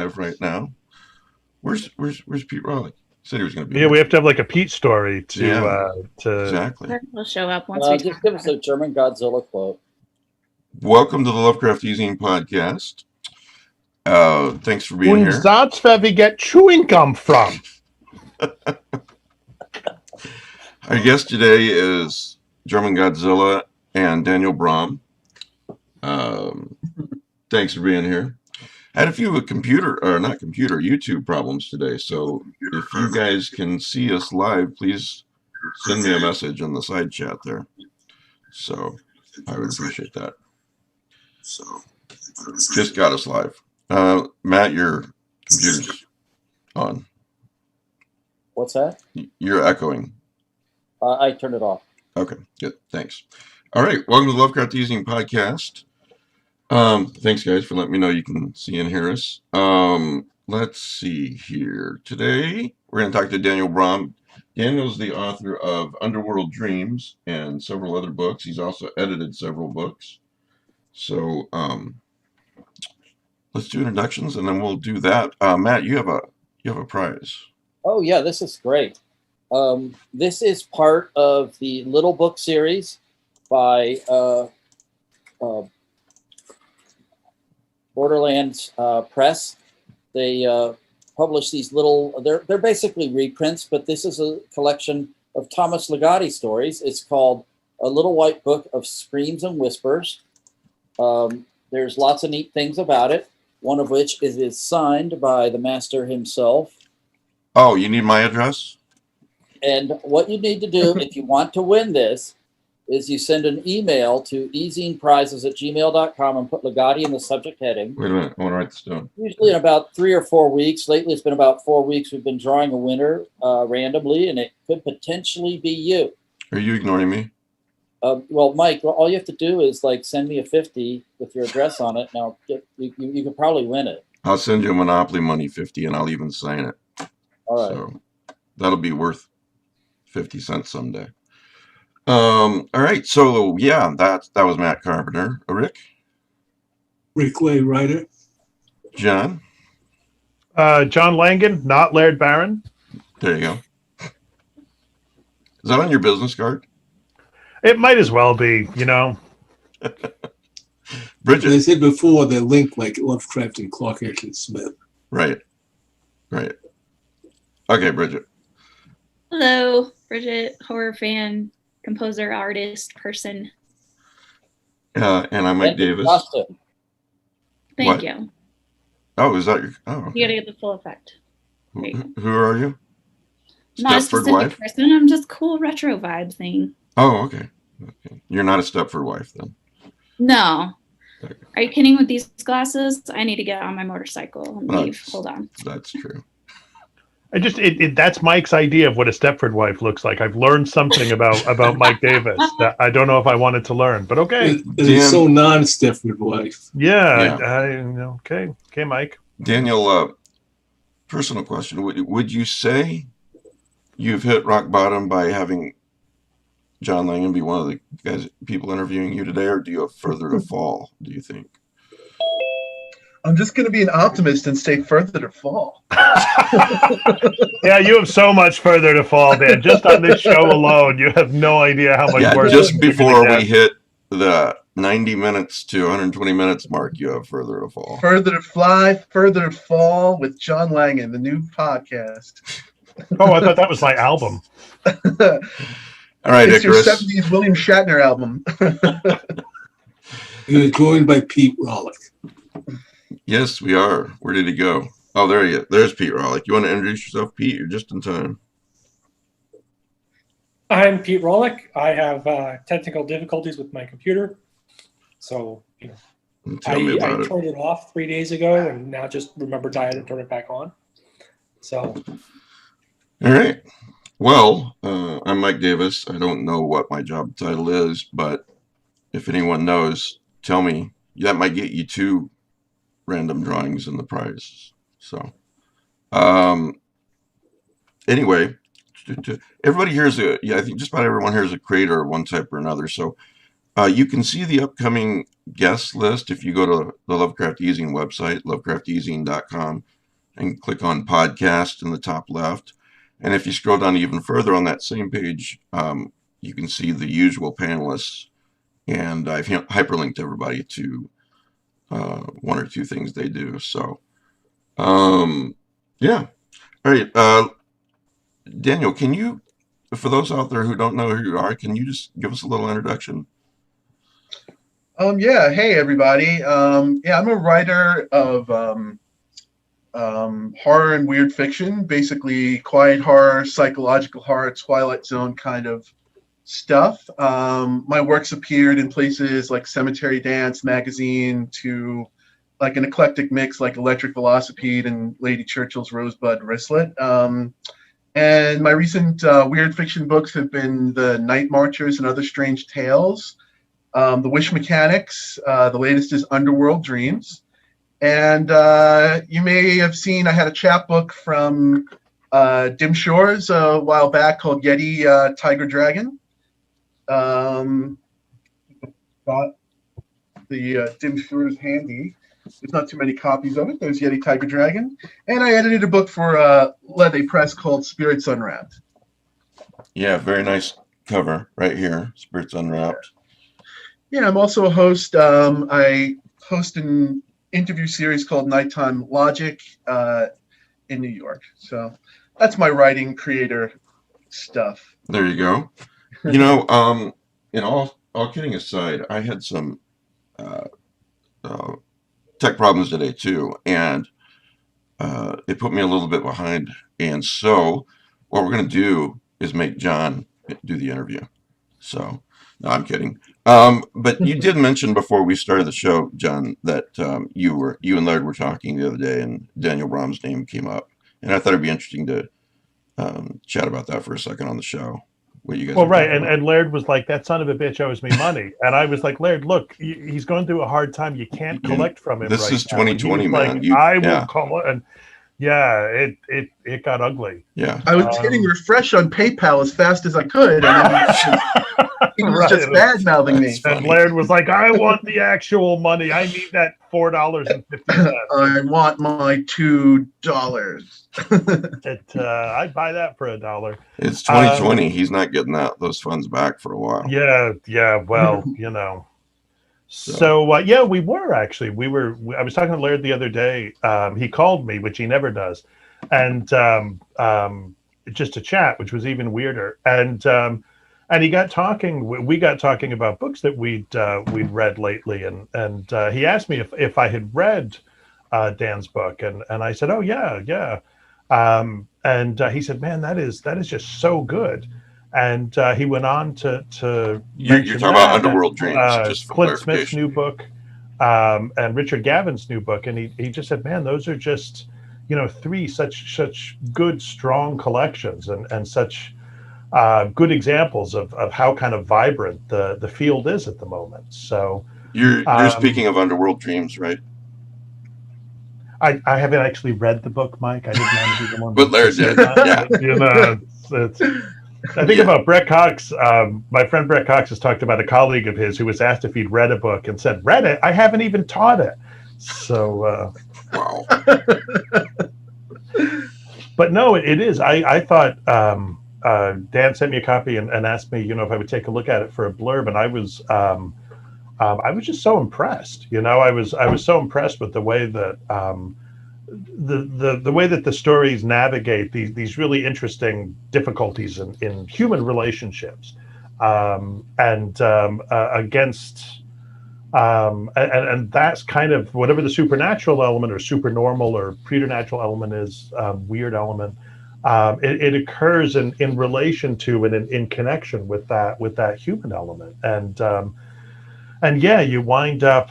live right now. Where's Pete Riley? Said he was going to be Yeah, here. we have to have like a Pete story to exactly. We'll show up once we just give us a German Godzilla quote. Welcome to the Lovecraft eZine podcast. Thanks for being here. That's where we get chewing gum from. Our guest today is German Godzilla and Daniel Braum. Thanks for being here. I had a few YouTube problems today. So if you guys can see us live, please send me a message in the side chat there. So I would appreciate that. Just got us live. Matt, your computer's on. What's that? You're echoing. I turned it off. Okay, good. Thanks. All right. Welcome to the Lovecraft eZine podcast. Thanks, guys, for letting me know you can see and hear us. Let's see here. Today, we're going to talk to Daniel Braum. Daniel's the author of Underworld Dreams and several other books. He's also edited several books. So, let's do introductions, and then we'll do that. Matt, you have a prize. Oh, yeah, this is great. This is part of the Little Book series by Borderlands Press. They publish these little, they're basically reprints, but this is a collection of Thomas Ligotti stories. It's called A Little White Book of Screams and Whispers. There's lots of neat things about it, one of which is signed by the master himself. Oh, you need my address? And what you need to do if you want to win this is you send an email to ezineprizes@gmail.com and put Ligotti in the subject heading. Wait a minute. I want to write this down. Usually in about 3 or 4 weeks. Lately, it's been about 4 weeks. We've been drawing a winner randomly, and it could potentially be you. Are you ignoring me? Well, Mike, all you have to do is send me a 50 with your address on it. Now, you could probably win it. I'll send you a Monopoly Money 50, and I'll even sign it. All right. So that'll be worth 50 cents someday. All right. So yeah, that was Matt Carpenter. Rick Way, writer. John. John Langan, not Laird Barron. There you go. Is that on your business card? It might as well be, Bridget. As I said before, they're linked like Lovecraft and Clark Ashton Smith. Right. Okay, Bridget. Hello, Bridget, horror fan, composer, artist, person. And I'm Mike Davis. Thank you. Oh, is that your? Oh, okay. You gotta get the full effect. Who are you? Not a Stepford specific wife? person. I'm just cool retro vibe thing. Oh, okay. You're not a Stepford wife then. No. Okay. Are you kidding with these glasses? I need to get on my motorcycle and leave. Hold on. That's true. That's Mike's idea of what a Stepford wife looks like. I've learned something about Mike Davis that I don't know if I wanted to learn, but okay. It's so non-Stepford wife. Yeah. Okay, Mike. Daniel, personal question. Would you say you've hit rock bottom by having John Langan be one of the people interviewing you today, or do you have further to fall, do you think? I'm just going to be an optimist and say further to fall. Yeah, you have so much further to fall, Dan. Just on this show alone, you have no idea how much worse. Just before we hit the 90 minutes to 120 minutes mark, you have further to fall. Further to fly, further to fall with John Langan, the new podcast. Oh, I thought that was my album. All right, it's Icarus. your 70s William Shatner album. You're joined by Pete Riley. Yes, we are. Where did he go? Oh, there he is. There's Pete Rawlick. You want to introduce yourself, Pete? You're just in time. I'm Pete Rawlick. I have technical difficulties with my computer. So, Tell me about it. turned it off 3 days ago and now just remembered I had to turn it back on. So. All right. Well, I'm Mike Davis. I don't know what my job title is, but if anyone knows, tell me. That might get you 2 random drawings in the prize. So, anyway, everybody here is I think just about everyone here is a creator of one type or another. So, You can see the upcoming guest list if you go to the Lovecraft eZine website, lovecraftezine.com, and click on podcast in the top left. And if you scroll down even further on that same page, you can see the usual panelists. And I've hyperlinked everybody to one or two things they do. So, yeah. All right. Daniel, can you, for those out there who don't know who you are, can you just give us a little introduction? Yeah. Hey, everybody. Yeah, I'm a writer of horror and weird fiction, basically quiet horror, psychological horror, Twilight Zone kind of stuff. My works appeared in places like Cemetery Dance magazine to like an eclectic mix like Electric Velocipede and Lady Churchill's Rosebud Wristlet. And my recent weird fiction books have been The Night Marchers and Other Strange Tales, The Wish Mechanics, the latest is Underworld Dreams. And you may have seen I had a chapbook from Dim Shores a while back called Yeti Tiger Dragon. Got the Dim Shores handy. There's not too many copies of it. There's Yeti Tiger Dragon. And I edited a book for Lede Press called Spirits Unwrapped. Yeah, very nice cover right here, Spirits Unwrapped. Yeah, I'm also a host. I host an interview series called Nighttime Logic in New York. So that's my writing creator stuff. There you go. You know, in all kidding aside, I had some tech problems today too, and it put me a little bit behind. And so what we're going to do is make John do the interview. So, no, I'm kidding. But you did mention before we started the show, John, that you and Laird were talking the other day, and Daniel Braum's name came up, and I thought it'd be interesting to chat about that for a second on the show. What you guys? Well, right, and Laird was like, "That son of a bitch owes me money," and I was like, "Laird, look, he's going through a hard time. You can't collect from him. This right is now." 2020, man. Like, I will call, and yeah, it got ugly. Yeah, I was hitting refresh on PayPal as fast as I could, and he was just bad mouthing me. And Laird was like, "I want the actual money. I need that $4.50. I want my $2. I'd buy that for $1. It's 2020. He's not getting those funds back for a while. Yeah. Well, you know. So yeah, we were actually. I was talking to Laird the other day. He called me, which he never does, and just to chat, which was even weirder. And he got talking. We got talking about books that we'd read lately, and he asked me if I had read Dan's book, and I said, "Oh yeah." And he said, "Man, that is just so good." And he went on to you're talking about Underworld Dreams, just for Clint Smith's new book, and Richard Gavin's new book, and he just said, "Man, those are just three such good, strong collections, and such good examples of how kind of vibrant the field is at the moment." So you're speaking of Underworld Dreams, right? I haven't actually read the book, Mike. I didn't want to be the one. But Laird did. Yeah. I think about Brett Cox. My friend Brett Cox has talked about a colleague of his who was asked if he'd read a book and said, "Read it? I haven't even taught it." So, wow. But no, it is. I thought Dan sent me a copy and asked me, if I would take a look at it for a blurb, and I was just so impressed. I was so impressed with the way that the way that the stories navigate these really interesting difficulties in human relationships, and that's kind of whatever the supernatural element or supernormal or preternatural element is, weird element. It occurs in relation to and in connection with that human element, and yeah, you wind up.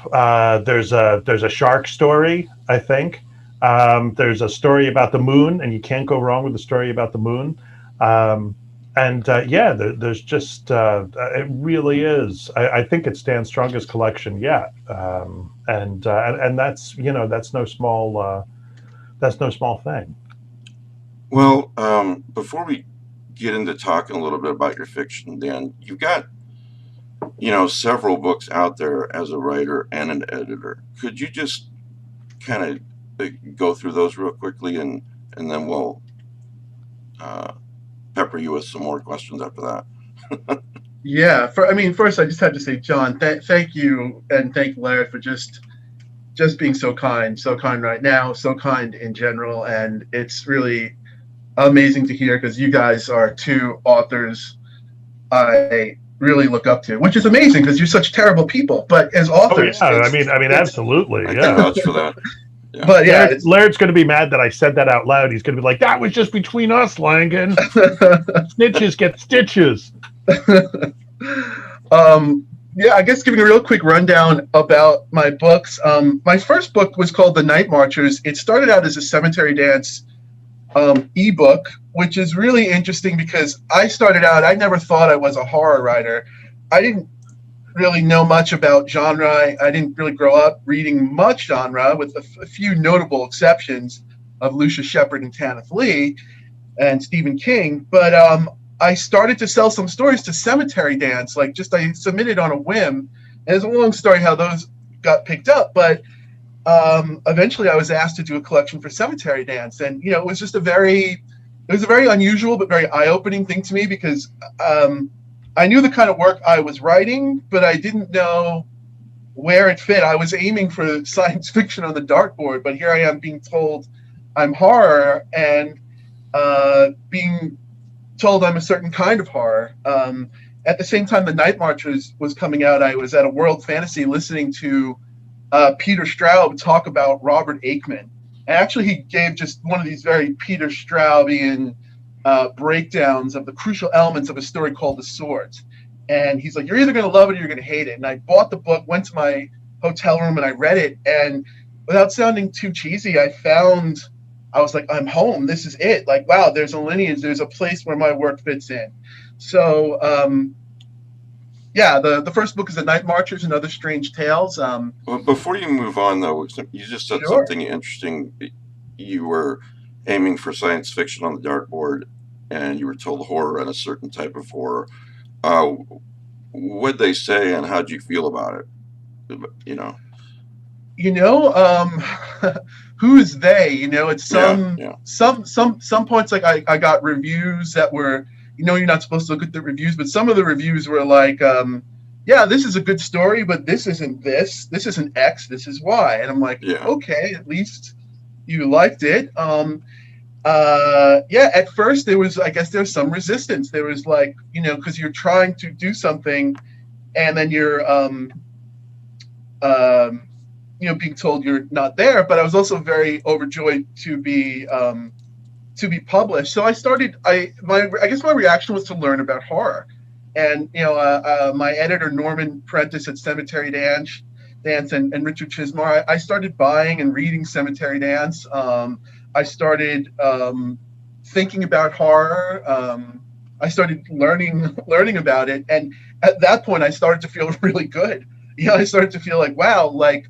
There's a shark story, I think. There's a story about the moon, and you can't go wrong with the story about the moon. There's just it really is. I think it's Dan's strongest collection yet, and that's that's no small thing. Well, before we get into talking a little bit about your fiction, Dan, you've got several books out there as a writer and an editor. Could you just kind of go through those real quickly, and then we'll pepper you with some more questions after that. Yeah. First I just have to say, John, thank you, and thank Laird for just being so kind right now, so kind in general, and it's really amazing to hear because you guys are two authors I really look up to, which is amazing because you're such terrible people. But as authors, I mean, absolutely, I yeah. can vouch for that. Yeah. But yeah, Laird's going to be mad that I said that out loud. He's going to be like, "That was just between us, Langan. Snitches get stitches." Yeah, I guess giving a real quick rundown about my books. My first book was called The Night Marchers. It started out as a Cemetery Dance ebook, which is really interesting because I started out, I never thought I was a horror writer. I didn't really know much about genre. I didn't really grow up reading much genre, with a few notable exceptions of Lucia Shepard and Tanith Lee and Stephen King. But I started to sell some stories to Cemetery Dance, I submitted on a whim. And it's a long story how those got picked up, but eventually I was asked to do a collection for Cemetery Dance. And, it was just a very unusual but very eye-opening thing to me because I knew the kind of work I was writing, but I didn't know where it fit. I was aiming for science fiction on the dartboard, but here I am being told I'm horror, and being told I'm a certain kind of horror. At the same time The Night Marchers was coming out, I was at a World Fantasy listening to Peter Straub talk about Robert Aikman. And actually he gave just one of these very Peter Straubian breakdowns of the crucial elements of a story called The Swords. And he's like, you're either going to love it or you're going to hate it. And I bought the book, went to my hotel room, and I read it. And without sounding too cheesy, I was like, I'm home. This is it. Like, wow, there's a lineage. There's a place where my work fits in. So, yeah, the first book is The Night Marchers and Other Strange Tales. Well, before you move on, though, you just said Sure. something interesting. You were aiming for science fiction on the dartboard, and you were told horror and a certain type of horror. What'd they say, and how'd you feel about it? Who's they? It's Yeah. some points, like I got reviews that were, you're not supposed to look at the reviews, but some of the reviews were like, yeah, this is a good story, but this isn't this. This isn't X, this is Y. And I'm like, Yeah. okay, at least you liked it. Yeah, at first there was some resistance. There was like, because you're trying to do something and then you're being told you're not there. But I was also very overjoyed to be published. So I guess my reaction was to learn about horror. And my editor Norman Prentice at Cemetery Dance and Richard Chismar, I started buying and reading Cemetery Dance. I started thinking about horror. I started learning about it, and at that point, I started to feel really good. I started to feel like, wow, like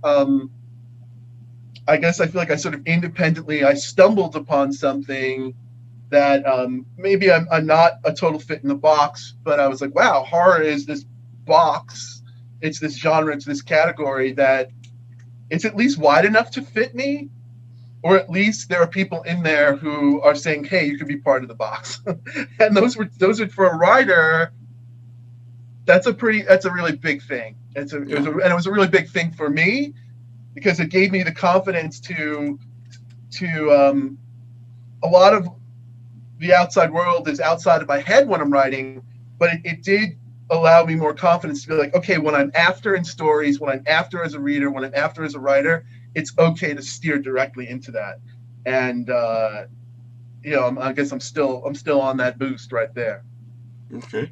I guess I feel like I sort of independently I stumbled upon something that maybe I'm not a total fit in the box, but I was like, wow, horror is this box. It's this genre. It's this category that it's at least wide enough to fit me. Or at least there are people in there who are saying, "Hey, you can be part of the box." And those are for a writer. That's a really big thing. It was a really big thing for me because it gave me the confidence to a lot of the outside world is outside of my head when I'm writing, but it did allow me more confidence to be like, okay, when I'm after in stories, when I'm after as a reader, when I'm after as a writer, it's okay to steer directly into that. And I guess I'm still on that boost right there. Okay.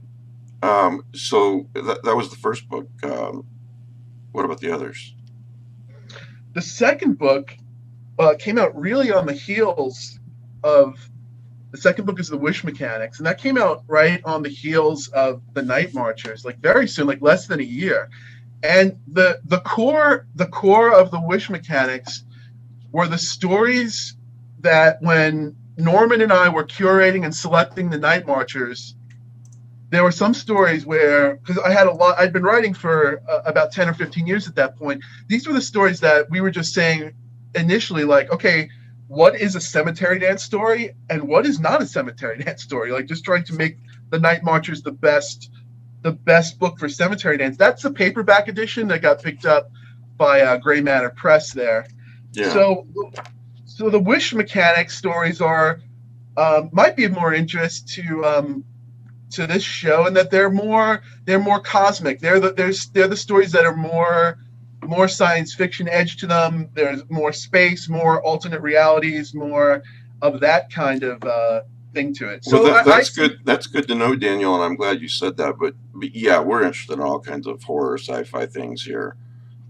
So that was the first book. What about the others? The second book came out really on the heels of the second book is The Wish Mechanics, and that came out right on the heels of The Night Marchers, like very soon, like less than a year. And the core of The Wish Mechanics were the stories that when Norman and I were curating and selecting The Night Marchers, there were some stories where, because I'd been writing for about 10 or 15 years at that point. These were the stories that we were just saying initially, like, okay, what is a cemetery dance story and what is not a cemetery dance story? Like, just trying to make the Night Marchers the best book for cemetery dance. That's the paperback edition that got picked up by Gray Matter Press there. Yeah. So the wish mechanic stories are might be of more interest to this show, and that they're more cosmic. They're the stories that are more science fiction edge to them. There's more space, more alternate realities, more of that kind of thing to it. So well, that's good. That's good to know, Daniel, and I'm glad you said that. But yeah, we're interested in all kinds of horror, sci-fi things here.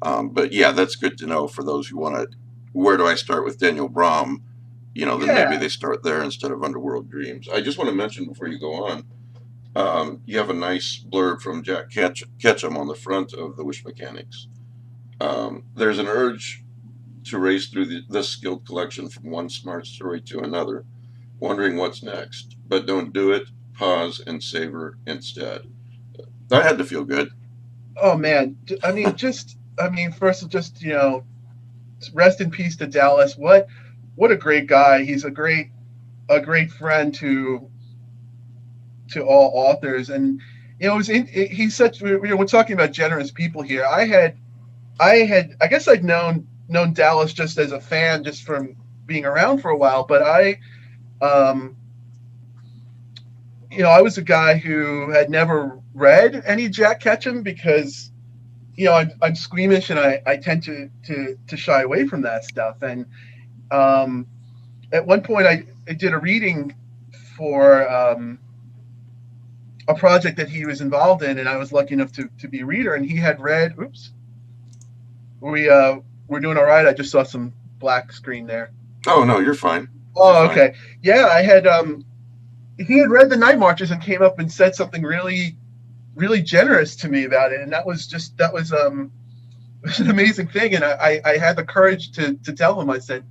But yeah, that's good to know for those who want to. Where do I start with Daniel Braum? Then maybe they start there instead of Underworld Dreams. I just want to mention before you go on, you have a nice blurb from Jack Ketchum on the front of the Wish Mechanics. There's an urge to race through this skilled collection from one smart story to another, wondering what's next, but don't do it. Pause and savor instead. That had to feel good. Oh man, first, rest in peace to Dallas. What a great guy. He's a great friend to all authors, and he's such. We're talking about generous people here. I guess I'd known Dallas just as a fan, just from being around for a while, but I was a guy who had never read any Jack Ketchum because I'm squeamish and I tend to shy away from that stuff. And at one point I did a reading for a project that he was involved in, and I was lucky enough to be a reader, and he had read. Oops, we're doing all right. I just saw some black screen there. Oh no, you're fine. Oh, okay. Yeah, I had. He had read the Night Marches and came up and said something really, really generous to me about it, and that was an amazing thing. And I had the courage to tell him. I said,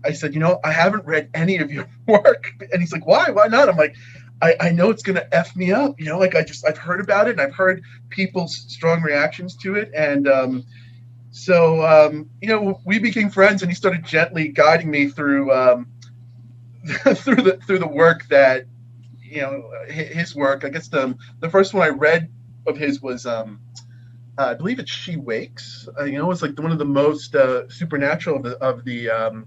I haven't read any of your work, and he's like, why not? I'm like, I know it's gonna F me up, I've heard about it, and I've heard people's strong reactions to it, and so we became friends, and he started gently guiding me through through the work that his work. I guess the first one I read of his was I believe it's She Wakes. It's like one of the most supernatural of the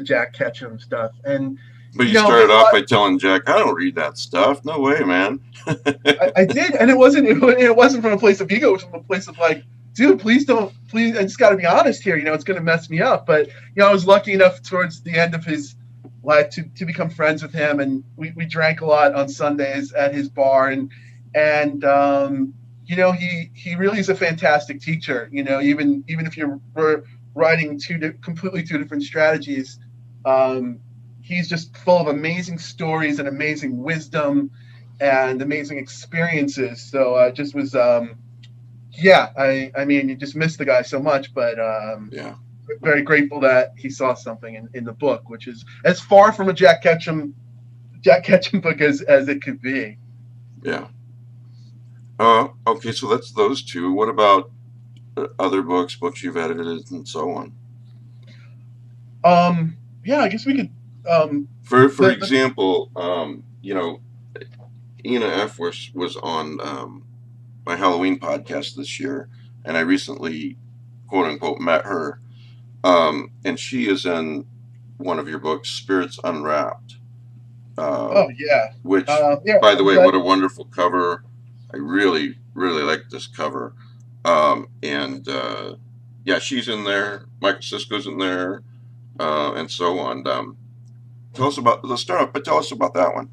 Jack Ketchum stuff. And but you started off by telling Jack, I don't read that stuff. No way, man. I did, and it wasn't from a place of ego. It was from a place of like, dude, please. I just got to be honest here. It's going to mess me up. But I was lucky enough towards the end of his life to become friends with him, and we drank a lot on Sundays at his bar, and he really is a fantastic teacher. Even if you're writing completely two different strategies, he's just full of amazing stories and amazing wisdom and amazing experiences. So I just was you just miss the guy so much, but very grateful that he saw something in the book, which is as far from a Jack Ketchum book as it could be. Yeah. Okay, so that's those two. What about other books you've edited, and so on? Yeah, I guess we could. For example, Ina F was on my Halloween podcast this year, and I recently, quote unquote, met her. And she is in one of your books, Spirits Unwrapped. Which, by the way, what a wonderful cover. I really, really like this cover. She's in there. Michael Sisko's in there, and so on. Let's start off, but tell us about that one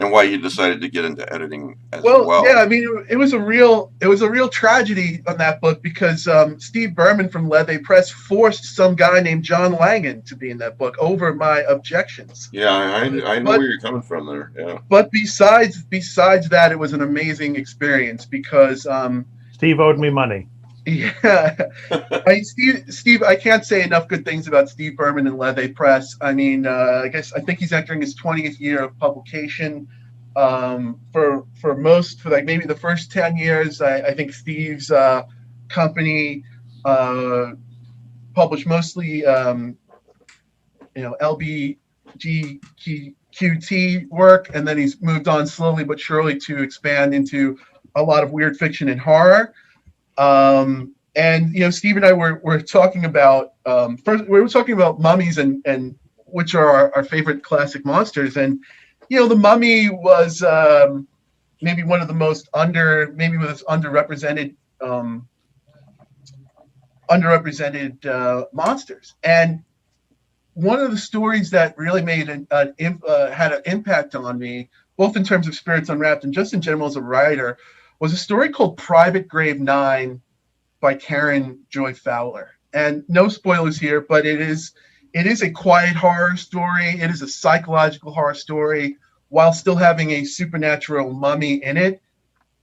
and why you decided to get into editing as well. Yeah, it was a real tragedy on that book because Steve Berman from Levy Press forced some guy named John Langan to be in that book over my objections. Yeah, I know where you're coming from there. Yeah. But besides that, it was an amazing experience because Steve owed me money. Yeah, Steve. I can't say enough good things about Steve Berman and Levy Press. I think he's entering his 20th year of publication. for like maybe the first 10 years. I think Steve's company published mostly LBGQT work, and then he's moved on slowly but surely to expand into a lot of weird fiction and horror. And Steve and I were talking about first we were talking about mummies and which are our favorite classic monsters. And the Mummy was maybe one of the most underrepresented monsters. And one of the stories that really made had an impact on me, both in terms of Spirits Unwrapped and just in general as a writer, was a story called Private Grave 9 by Karen Joy Fowler. And no spoilers here, but it is a quiet horror story. It is a psychological horror story while still having a supernatural mummy in it.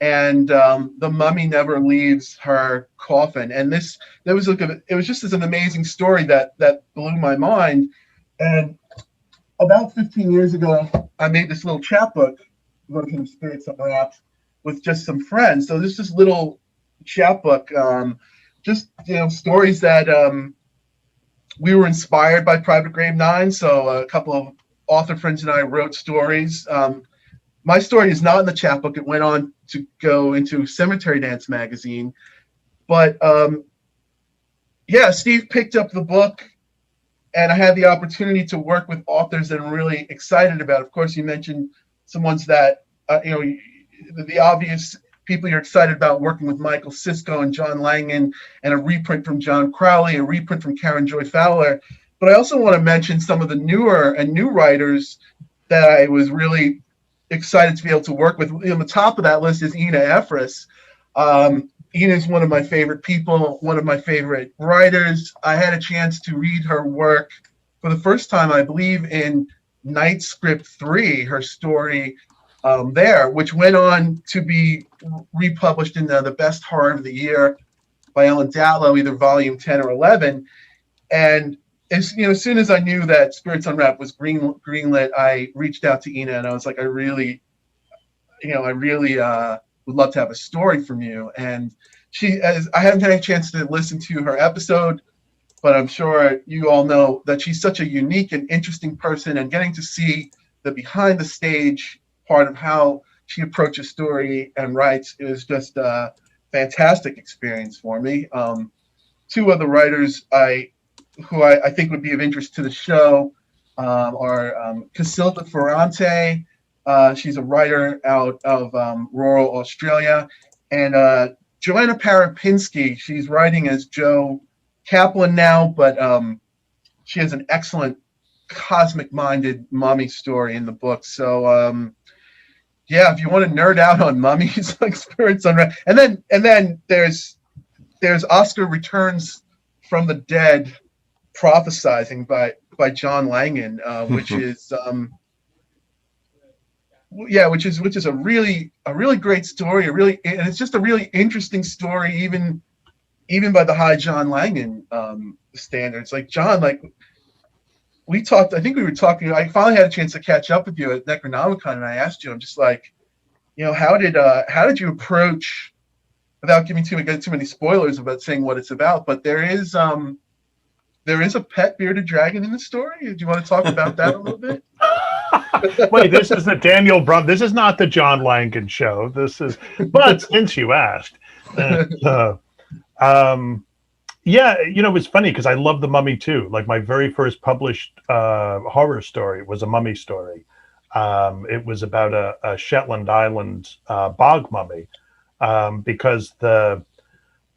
And the mummy never leaves her coffin. And it was just an amazing story that blew my mind. And about 15 years ago, I made this little chapbook version of Spirits Unwrapped with just some friends. So this is little chapbook, just stories that we were inspired by Private Grave 9. So a couple of author friends and I wrote stories. My story is not in the chapbook. It went on to go into Cemetery Dance magazine. But Steve picked up the book, and I had the opportunity to work with authors that I'm really excited about. Of course, you mentioned some ones that, the obvious people you're excited about, working with Michael Sisko and John Langan, and a reprint from John Crowley, a reprint from Karen Joy Fowler. But I also want to mention some of the newer and new writers that I was really excited to be able to work with. On the top of that list is Ina Efris. Ina is one of my favorite people, one of my favorite writers. I had a chance to read her work for the first time, I believe, in Night Script 3, her story there, which went on to be republished in the Best Horror of the Year by Ellen Datlow, either volume 10 or 11. And as soon as I knew that Spirits Unwrapped was greenlit, I reached out to Ina and I was like, I really would love to have a story from you. And I haven't had a chance to listen to her episode, but I'm sure you all know that she's such a unique and interesting person, and getting to see the behind the stage part of how she approaches story and writes is just a fantastic experience for me. Two other writers who I think would be of interest to the show are Casilda Ferrante. She's a writer out of rural Australia. And Joanna Parapinski, she's writing as Joe Kaplan now, but she has an excellent cosmic-minded mummy story in the book. So, if you want to nerd out on mummies, like Spirits Unwrapped. And then there's Oscar Returns from the Dead, Prophesizing by John Langan, which is which is a really great story, and it's just a really interesting story, even by the high John Langan standards. Like John, we talked, I think we were talking, I finally had a chance to catch up with you at Necronomicon, and I asked you, I'm just like, how did you approach, without giving too many spoilers about saying what it's about, but there is a pet bearded dragon in the story. Do you want to talk about that a little bit? Wait, this is the Daniel Braum. This is not the John Langan show. But since you asked, it's funny because I love The Mummy too. Like my very first published horror story was a mummy story. It was about a Shetland Island bog mummy, because I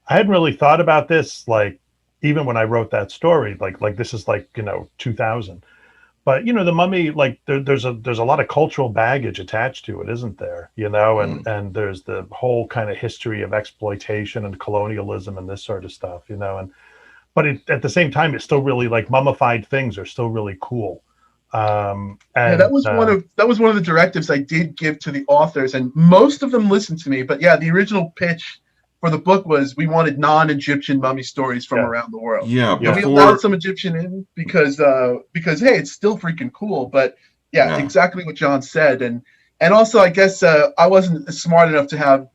hadn't really thought about this, like, even when I wrote that story, like this is 2000. But the mummy, like there's a lot of cultural baggage attached to it, isn't there? And there's the whole kind of history of exploitation and colonialism and this sort of stuff, but at the same time, it's still really, like, mummified things are still really cool. That was one of the directives I did give to the authors, and most of them listened to me. But the original pitch for the book was we wanted non-Egyptian mummy stories from around the world. Yeah. We allowed some Egyptian in because hey, it's still freaking cool. But exactly what John said, and And also, I guess I wasn't smart enough to have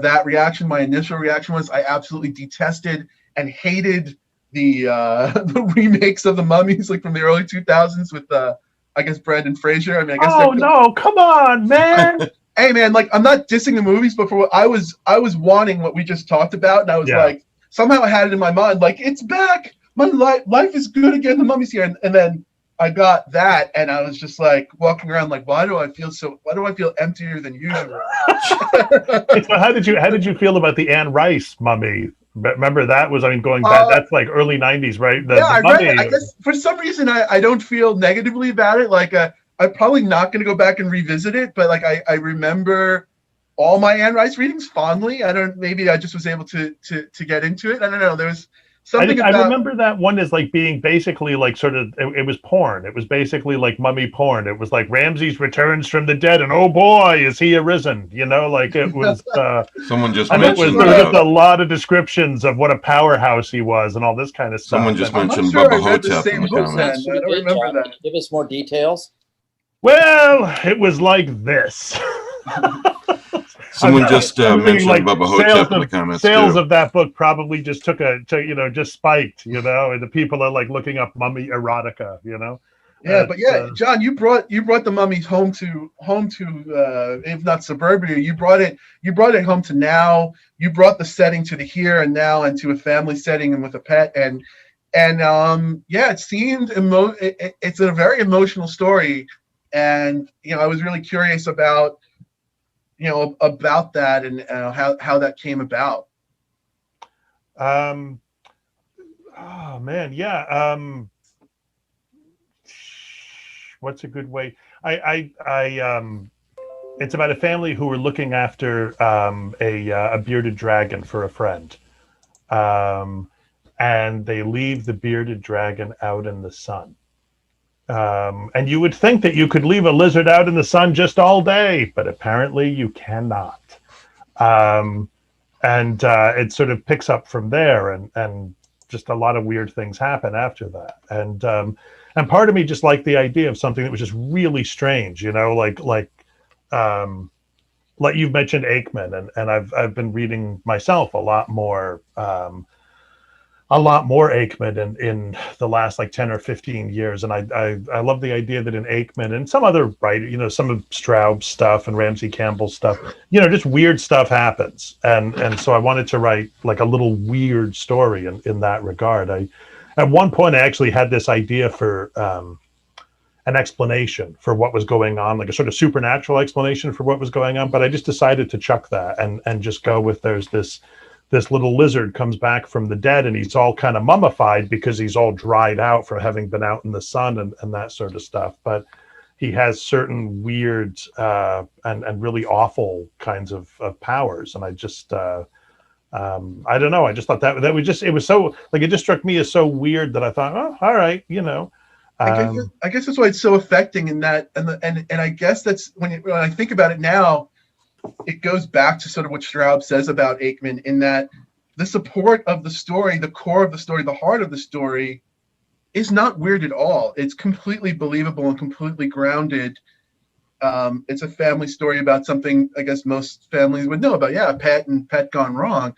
that reaction. My initial reaction was I absolutely detested and hated the the remakes of the Mummies, like from the early 2000s with I guess Brendan Fraser. I mean, I guess. Oh no! Come on, man. Hey man, like I'm not dissing the movies, but for what I was wanting what we just talked about, and I was like, somehow I had it in my mind, like it's back. My life is good again. The Mummy's here, and then I got that, and I was just like walking around, like, why do I feel emptier than usual? So how did you feel about the Anne Rice Mummy? Remember that was, I mean, going back, that's like early 90s, right? I read it. I guess for some reason I don't feel negatively about it. Like I'm probably not going to go back and revisit it, but like I remember all my Anne Rice readings fondly. Maybe I just was able to get into it. I don't know. There was something I remember that one is like being basically like sort of, it was porn. It was basically like mummy porn. It was like Ramses returns from the dead and oh boy, is he arisen? You know, like it was. Someone just mentioned there was just a lot of descriptions of what a powerhouse he was and all this kind of stuff. Someone just mentioned Bubba Hotep in the comments. I don't remember that. Give us more details. Well, it was like this. Someone just mentioned like Bubba Hotep in the comments. Sales too. of that book probably just just spiked, and the people are like looking up mummy erotica, Yeah, but John, you brought the Mummy home to if not suburbia, you brought it home to now. You brought the setting to the here and now and to a family setting and with a pet and it seemed it's a very emotional story, and I was really curious about about that and how that came about. Oh man, yeah. What's a good way? It's about a family who were looking after a bearded dragon for a friend, and they leave the bearded dragon out in the sun. And you would think that you could leave a lizard out in the sun just all day, but apparently you cannot. And it sort of picks up from there, and just a lot of weird things happen after that. And part of me just liked the idea of something that was just really strange, like you've mentioned Aikman, and I've been reading myself a lot more Aikman in the last like 10 or 15 years. And I love the idea that in Aikman and some other writer, some of Straub's stuff and Ramsey Campbell's stuff, just weird stuff happens. And so I wanted to write like a little weird story in that regard. At one point I actually had this idea for an explanation for what was going on, like a sort of supernatural explanation for what was going on. But I just decided to chuck that and just go with there's this little lizard comes back from the dead and he's all kind of mummified because he's all dried out from having been out in the sun and that sort of stuff. But he has certain weird and really awful kinds of powers. And I just, I don't know. I just thought that was just, it was so, like, it just struck me as so weird that I thought, oh, all right, I guess that's why it's so affecting in that. And I guess that's when I think about it now, it goes back to sort of what Straub says about Aikman in that the support of the story, the core of the story, the heart of the story is not weird at all. It's completely believable and completely grounded. It's a family story about something I guess most families would know about. Yeah, pet gone wrong.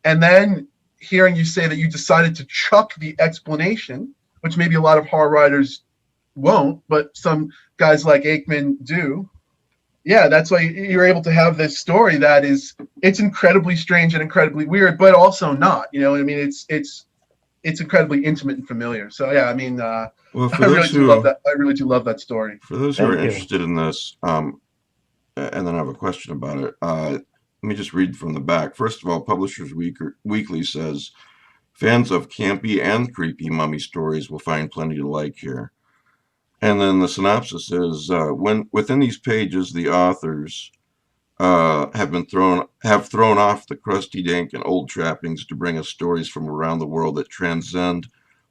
And then hearing you say that you decided to chuck the explanation, which maybe a lot of horror writers won't, but some guys like Aikman do. Yeah, that's why you're able to have this story that it's incredibly strange and incredibly weird, but also not. I mean, it's incredibly intimate and familiar. So yeah, I mean, well, I really do love that story. For those who are interested in this, and then I have a question about it. Let me just read from the back. First of all, Publishers Weekly says fans of campy and creepy mummy stories will find plenty to like here. And then the synopsis is, within these pages, the authors have thrown off the crusty, dank, and old trappings to bring us stories from around the world that transcend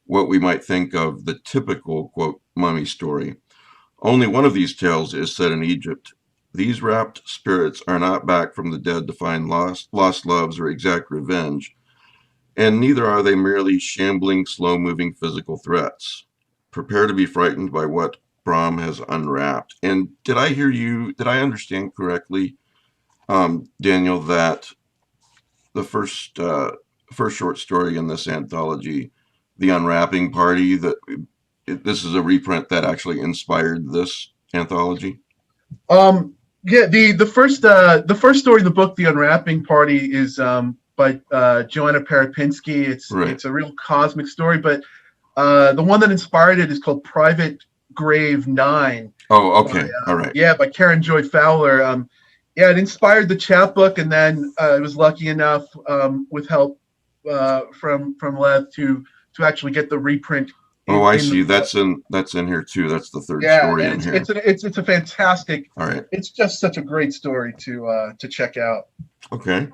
what we might think of the typical, quote, mummy story. Only one of these tales is set in Egypt. These rapt spirits are not back from the dead to find lost loves or exact revenge, and neither are they merely shambling, slow-moving physical threats. Prepare to be frightened by what Braum has unwrapped. And did I understand correctly, Daniel, that the first short story in this anthology, The Unwrapping Party, this is a reprint that actually inspired this anthology? Yeah, the first story in the book, The Unwrapping Party, is by Joanna Perepinski. It's a real cosmic story, but the one that inspired it is called Private Grave 9. Oh, okay. All right. Yeah, by Karen Joy Fowler. Yeah, it inspired the chapbook, and then I was lucky enough, with help from Lev, to actually get the reprint. Oh, I see. That's in here too. That's the third story in here. It's a fantastic. All right. It's just such a great story to check out. Okay.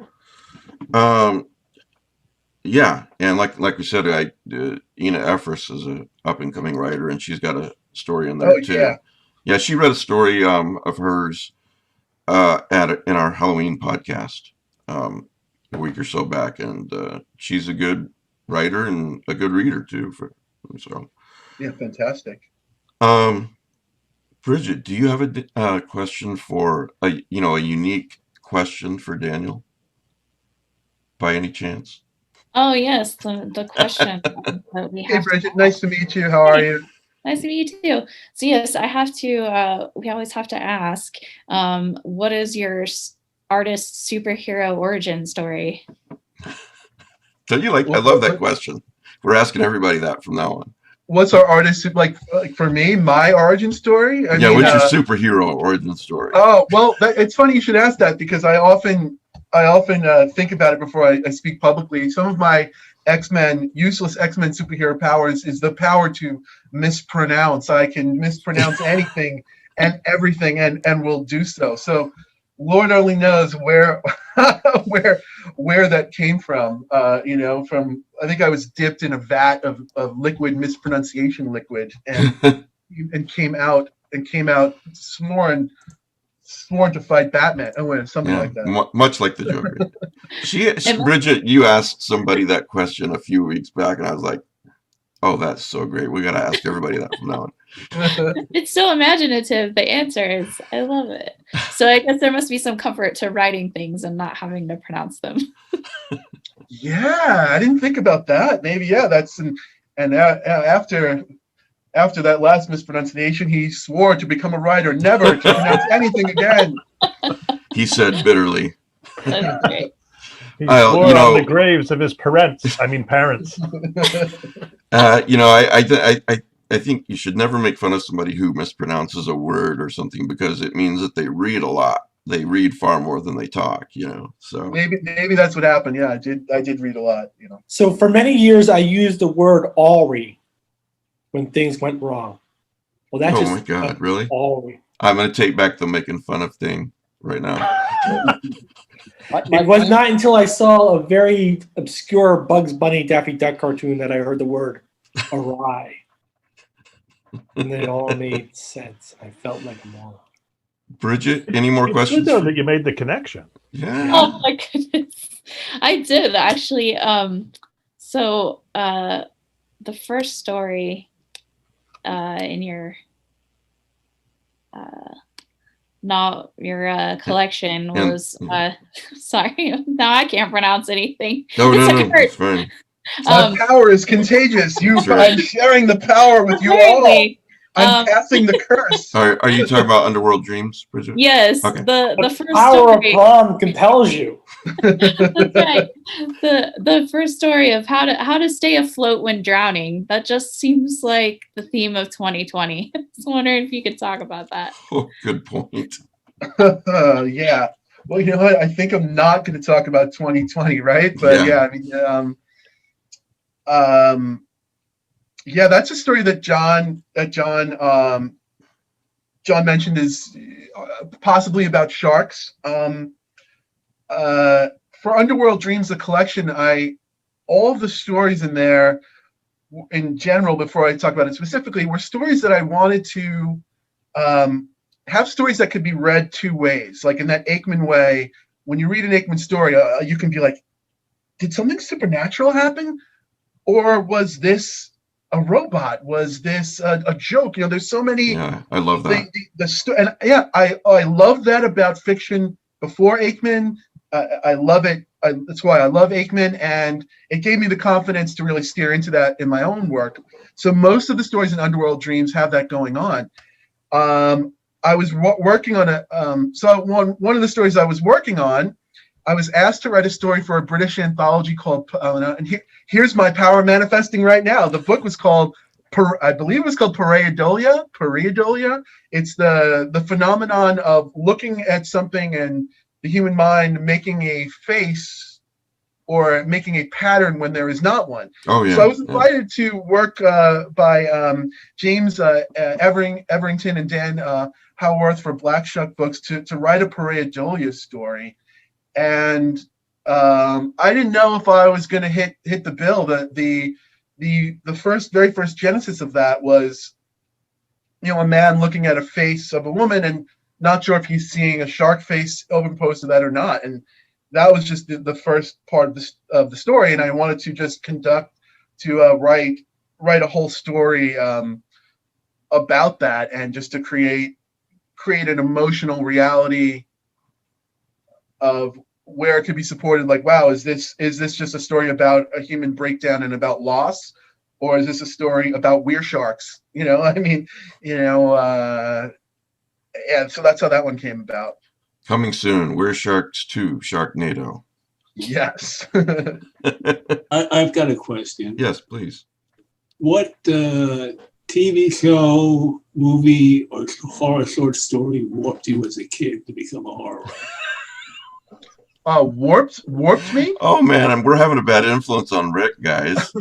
Yeah, and like we said, Ina Efris is a up and coming writer, and she's got a story in there too. Yeah, she read a story of hers in our Halloween podcast a week or so back, and she's a good writer and a good reader too. So yeah, fantastic. Bridget, do you have a question for a unique question for Daniel by any chance? Oh yes, the question that we have. Hey Bridget, nice to meet you. How are you? Nice to meet you too. So yes, I have to. We always have to ask, what is your artist superhero origin story? Don't you like? I love that question. We're asking everybody that from now on. What's our artist like for me? My origin story? What's your superhero origin story? Oh well, it's funny you should ask that, because I often think about it before I speak publicly. Some of my useless X-Men superhero powers is the power to mispronounce. I can mispronounce anything and everything, and will do so. So Lord only knows where where that came from. From, I think I was dipped in a vat of liquid mispronunciation liquid, and came out sworn to fight Batman. Oh, something like that. Much like the Joker. Bridget, you asked somebody that question a few weeks back, and I was like, oh, that's so great. We got to ask everybody that from now on. It's so imaginative, the answers. I love it. So I guess there must be some comfort to writing things and not having to pronounce them. Yeah, I didn't think about that. Maybe, that's after that last mispronunciation, he swore to become a writer, never to pronounce anything again. He said bitterly. That's great. He swore on the graves of his parents. I think you should never make fun of somebody who mispronounces a word or something, because it means that they read a lot. They read far more than they talk, So maybe that's what happened. Yeah, I did read a lot, So for many years, I used the word "alry" when things went wrong. Well, that's my God, really? Alry. I'm going to take back the making fun of thing right now. It was not until I saw a very obscure Bugs Bunny Daffy Duck cartoon that I heard the word awry. And then it all made sense. I felt like a moron. Bridget, any more questions? It's good though that you made the connection. Yeah. Oh my goodness. I did actually. So the first story in your collection was sorry, now I can't pronounce anything. No, it's fine. Power is contagious. I'm sharing the power with you all. I'm passing the curse. Are you talking about Underworld Dreams, Bridget? Yes. Okay. The first power story of Braum compels you. That's right. The first story of how to stay afloat when drowning. That just seems like the theme of 2020. I was wondering if you could talk about that. Oh, good point. Yeah. Well, you know what? I think I'm not going to talk about 2020, right? But that's a story that John mentioned is possibly about sharks. For Underworld Dreams, the collection, all of the stories in there, in general, before I talk about it specifically, were stories that I wanted to have stories that could be read two ways. Like in that Aikman way, when you read an Aikman story, you can be like, did something supernatural happen? Or was this a robot? Was this a joke? There's so many. Yeah, I love that. And yeah, I love that about fiction before Aikman. I love it. That's why I love Aikman, and it gave me the confidence to really steer into that in my own work. So most of the stories in Underworld Dreams have that going on. I was working on so one of the stories I was working on, I was asked to write a story for a British anthology called, and here's my power manifesting right now. The book was called, I believe it was called Pareidolia. It's the phenomenon of looking at something and the human mind making a face or making a pattern when there is not one. Oh yeah. So I was invited to work by James Everington and Dan Howarth for Black Shuck Books to write a Pareidolia story. And I didn't know if I was going to hit the bill. The very first genesis of that was, a man looking at a face of a woman and not sure if he's seeing a shark face overimposed to that or not. And that was just the first part of the story. And I wanted to just write a whole story about that, and just to create an emotional reality of where it could be supported. Like, wow, is this just a story about a human breakdown and about loss, or is this a story about weir sharks? And so that's how that one came about. Coming soon, We're Sharks 2, Sharknado. Yes. I've got a question. Yes, please. What TV show, movie, or horror short story warped you as a kid to become a horror writer? Warped me? Oh man, we're having a bad influence on Rick, guys.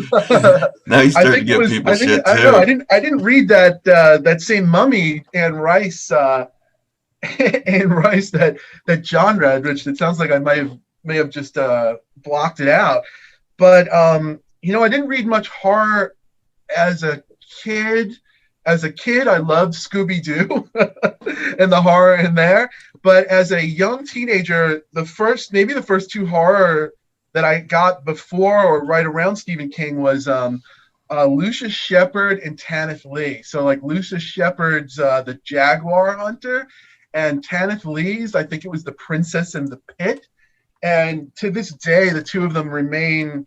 Now he's starting to give people shit too. I didn't read that same Mummy Anne Rice that John read, which it sounds like I may have just blocked it out. But I didn't read much horror as a kid. As a kid, I loved Scooby-Doo and the horror in there. But as a young teenager, the first two horror that I got before or right around Stephen King was Lucius Shepard and Tanith Lee. So like Lucius Shepard's The Jaguar Hunter, and Tanith Lee's, I think it was The Princess in the Pit. And to this day, the two of them remain,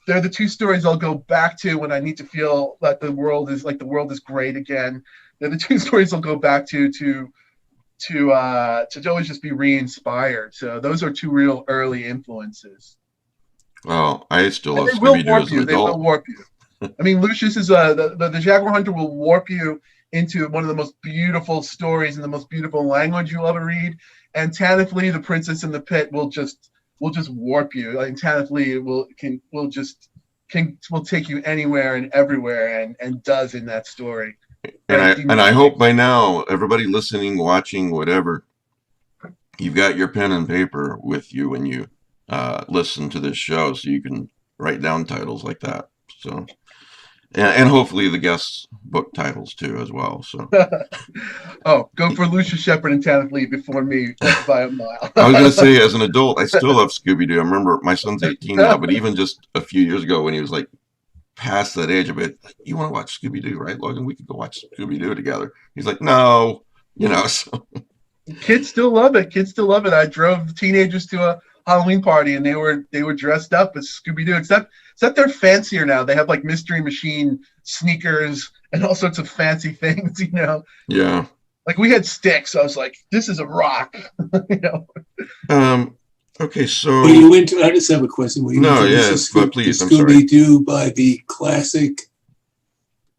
they're the two stories I'll go back to when I need to feel that the world is great again. They're the two stories I'll go back to always just be re-inspired. So those are two real early influences. Well, I still love Scooby-Doo as an adult. They will warp you. I mean, Lucius is the Jaguar Hunter will warp you into one of the most beautiful stories and the most beautiful language you'll ever read. And Tanith Lee, The Princess in the Pit, will just warp you. Like Tanith Lee will take you anywhere and everywhere, and does in that story. And I hope by now everybody listening, watching, whatever, you've got your pen and paper with you when you listen to this show, so you can write down titles like that. So, and hopefully the guest book titles too as well. So, oh, go for Lucius Shepard and Tanith Lee before me by a mile. I was going to say, as an adult, I still love Scooby-Doo. I remember my son's 18 now, but even just a few years ago when he was like past that age of it, you want to watch Scooby-Doo, right, Logan? We could go watch Scooby-Doo together. He's like, no, so. Kids still love it. I drove teenagers to a Halloween party, and they were dressed up as Scooby-Doo, except they're fancier now. They have like Mystery Machine sneakers and all sorts of fancy things, Yeah. Like we had sticks. So I was like, this is a rock, Okay, so I just have a question. But please, I'm sorry. Scooby-Doo by the classic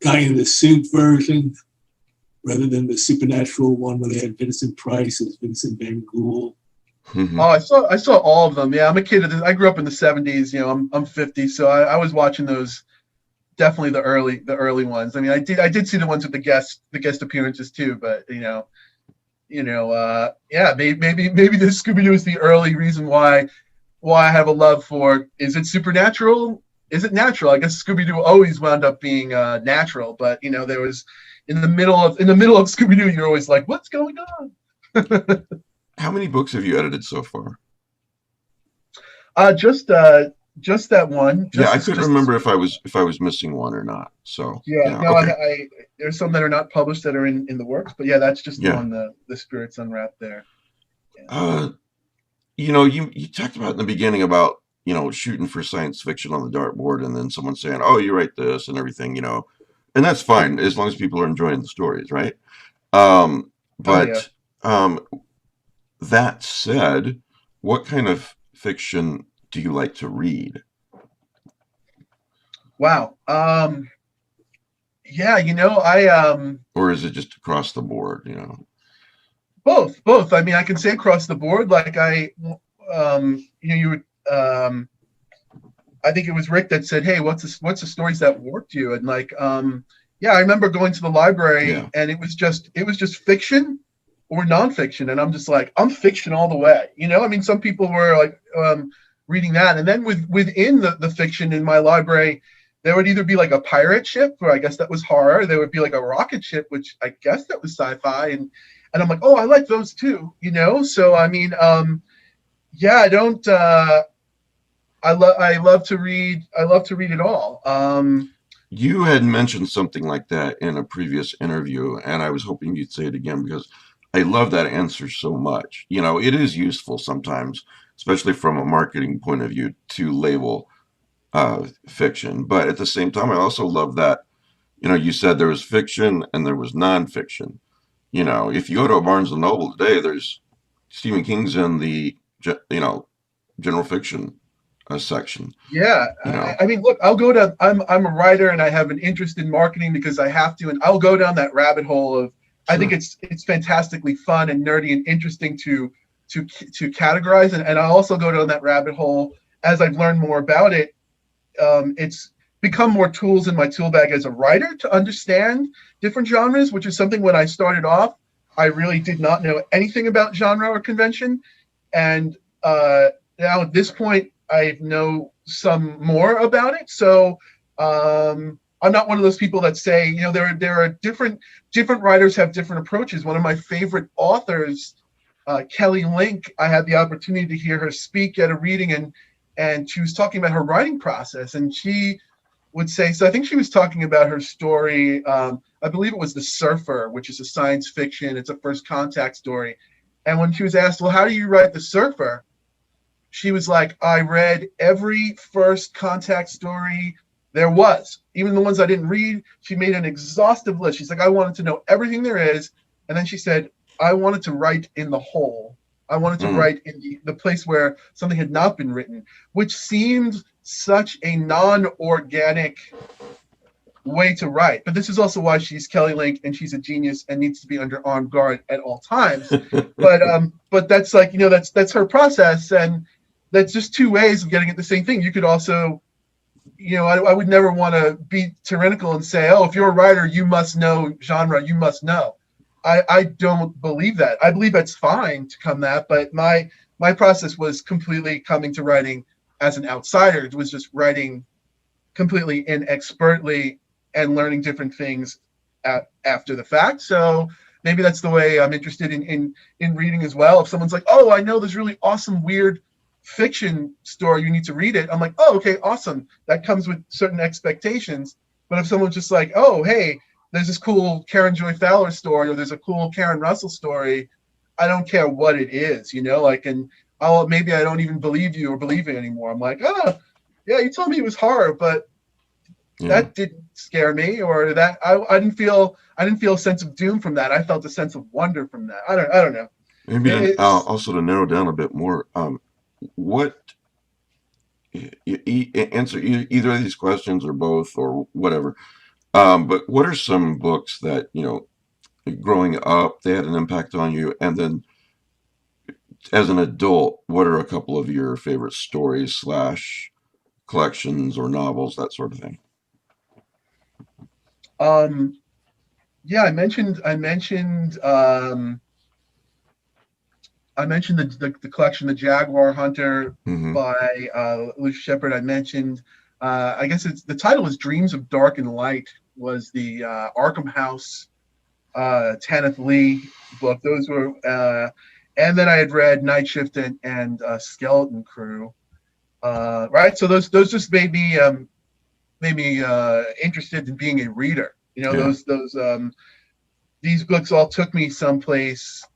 guy in the suit version, rather than the supernatural one where they had Vincent Price as Vincent Van Ghoul. Mm-hmm. Oh, I saw all of them. Yeah, I'm a kid. I grew up in the 70s. I'm 50, so I was watching those. Definitely the early ones. I mean, I did see the ones with the guest appearances too. But yeah, maybe the Scooby-Doo is the early reason why I have a love for. Is it supernatural? Is it natural? I guess Scooby-Doo always wound up being natural, but there was in the middle of Scooby-Doo, you're always like, what's going on? How many books have you edited so far? Just just that one. Yeah, I Just couldn't remember if I was missing one or not. So Yeah, yeah, no, okay. I there's some that are not published that are in the works, but yeah, that's just the Yeah. one, the Spirits Unwrapped there. You talked about in the beginning about, shooting for science fiction on the dartboard and then someone saying, "Oh, you write this," and everything, and that's fine as long as people are enjoying the stories, right? But that said, what kind of fiction do you like to read? Wow. Yeah, I Or is it just across the board, both. I mean, I can say across the board, like you would, I think it was Rick that said, "Hey, what's the stories that worked you?" And like, yeah, I remember going to the library Yeah. and it was just fiction or nonfiction, and I'm just like, I'm fiction all the way. I mean, some people were like reading that, and then within the fiction in my library, there would either be like a pirate ship, or I guess that was horror. There would be like a rocket ship, which I guess that was sci-fi, and I'm like, oh, I like those too. So I mean, yeah, I don't. I love to read. I love to read it all. You had mentioned something like that in a previous interview, and I was hoping you'd say it again because I love that answer so much. It is useful sometimes, especially from a marketing point of view, to label fiction. But at the same time, I also love that, you said there was fiction and there was nonfiction. If you go to a Barnes and Noble today, there's Stephen King's in the, general fiction section. Yeah, I mean, look, I'll go down. I'm a writer, and I have an interest in marketing because I have to, and I'll go down that rabbit hole of. Sure. I think it's fantastically fun and nerdy and interesting to categorize, and I also go down that rabbit hole as I've learned more about it. It's become more tools in my tool bag as a writer to understand different genres, which is something when I started off, I really did not know anything about genre or convention, and now at this point, I know some more about it. So I'm not one of those people that say, there are different writers have different approaches. One of my favorite authors, Kelly Link, I had the opportunity to hear her speak at a reading, and she was talking about her writing process, and she would say, so I think she was talking about her story. I believe it was The Surfer, which is a science fiction. It's a first contact story. And when she was asked, well, how do you write The Surfer? She was like, I read every first contact story there was, even the ones I didn't read. She made an exhaustive list. She's like, I wanted to know everything there is. And then she said, I wanted to write in the hole. I wanted to write in the place where something had not been written, which seemed such a non-organic way to write. But this is also why she's Kelly Link, and she's a genius and needs to be under armed guard at all times. But that's like, that's her process, and that's just two ways of getting at the same thing. You could also, I would never want to be tyrannical and say, oh, if you're a writer, you must know genre, you must know. I don't believe that. I believe that's fine to come that, but my process was completely coming to writing as an outsider. It was just writing completely inexpertly and learning different things after the fact. So maybe that's the way I'm interested in reading as well. If someone's like, oh, I know this really awesome, weird fiction story, you need to read it. I'm like, oh, okay, awesome. That comes with certain expectations. But if someone's just like, oh, hey, there's this cool Karen Joy Fowler story, or there's a cool Karen Russell story, I don't care what it is, and maybe I don't even believe you or believe it anymore. I'm like, oh, yeah, you told me it was horror, but that didn't scare me, or that I didn't feel a sense of doom from that. I felt a sense of wonder from that. I don't know. Maybe also to narrow down a bit more, what answer either of these questions or both or whatever. But what are some books that, growing up, they had an impact on you? And then as an adult, what are a couple of your favorite stories / collections or novels, that sort of thing? Yeah, I mentioned the collection, The Jaguar Hunter by Lucia Shepard. I mentioned, I guess the title is Dreams of Dark and Light, was the Arkham House Tanith Lee book. Those were, and then I had read Night Shift and Skeleton Crew. right. So those just made me interested in being a reader. You know, Yeah. these books all took me someplace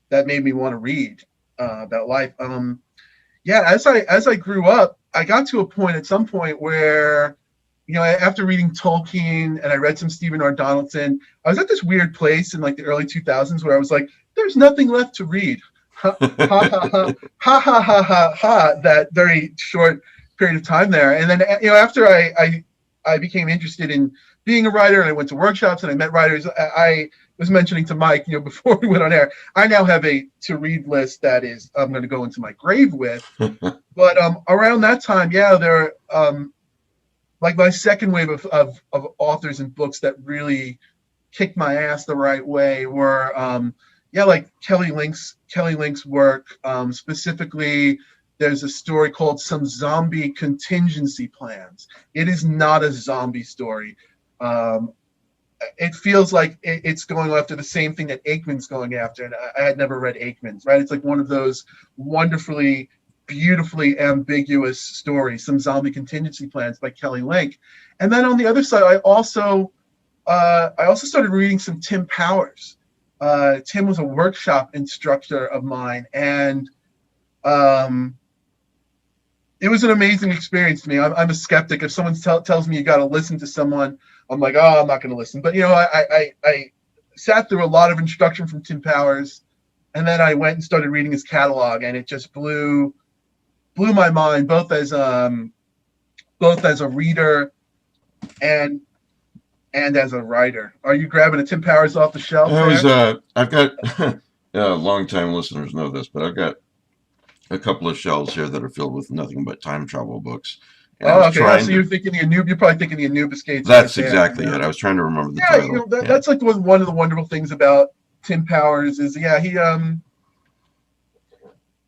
that made me want to read about life. Yeah, as I grew up, I got to a point at some point where, you know, after reading Tolkien and I read some Stephen R. Donaldson, I was at this weird place in like the early 2000s where I was like, there's nothing left to read. Ha ha ha ha ha ha ha ha ha. That very short period of time there, and then, you know, after I became interested in being a writer and I went to workshops and I met writers. I was mentioning to Mike, you know, before we went on air, I now have a to read list that is I'm going to go into my grave with. But around that time, yeah, there like my second wave of authors and books that really kicked my ass the right way were yeah, like Kelly Link's work. Specifically, there's a story called Some Zombie Contingency Plans. It is not a zombie story. It feels like it's going after the same thing that Aikman's going after, and I had never read Aikman's, right? It's like one of those wonderfully, beautifully ambiguous stories, Some Zombie Contingency Plans by Kelly Link. And then on the other side, I also started reading some Tim Powers. Tim was a workshop instructor of mine, and it was an amazing experience to me. I'm a skeptic. If someone tells me you got to listen to someone, I'm like, oh, I'm not going to listen. But, you know, I sat through a lot of instruction from Tim Powers, and then I went and started reading his catalog, and it just blew my mind, both as a reader and as a writer. Are you grabbing a Tim Powers off the shelf? I've got long-time listeners know this, but I've got a couple of shelves here that are filled with nothing but time travel books. And oh, okay. So you're thinking the Anubis. You're probably thinking the Anubis Gates. That's exactly it. I was trying to remember the title. You know, that's like one of the wonderful things about Tim Powers is, yeah, he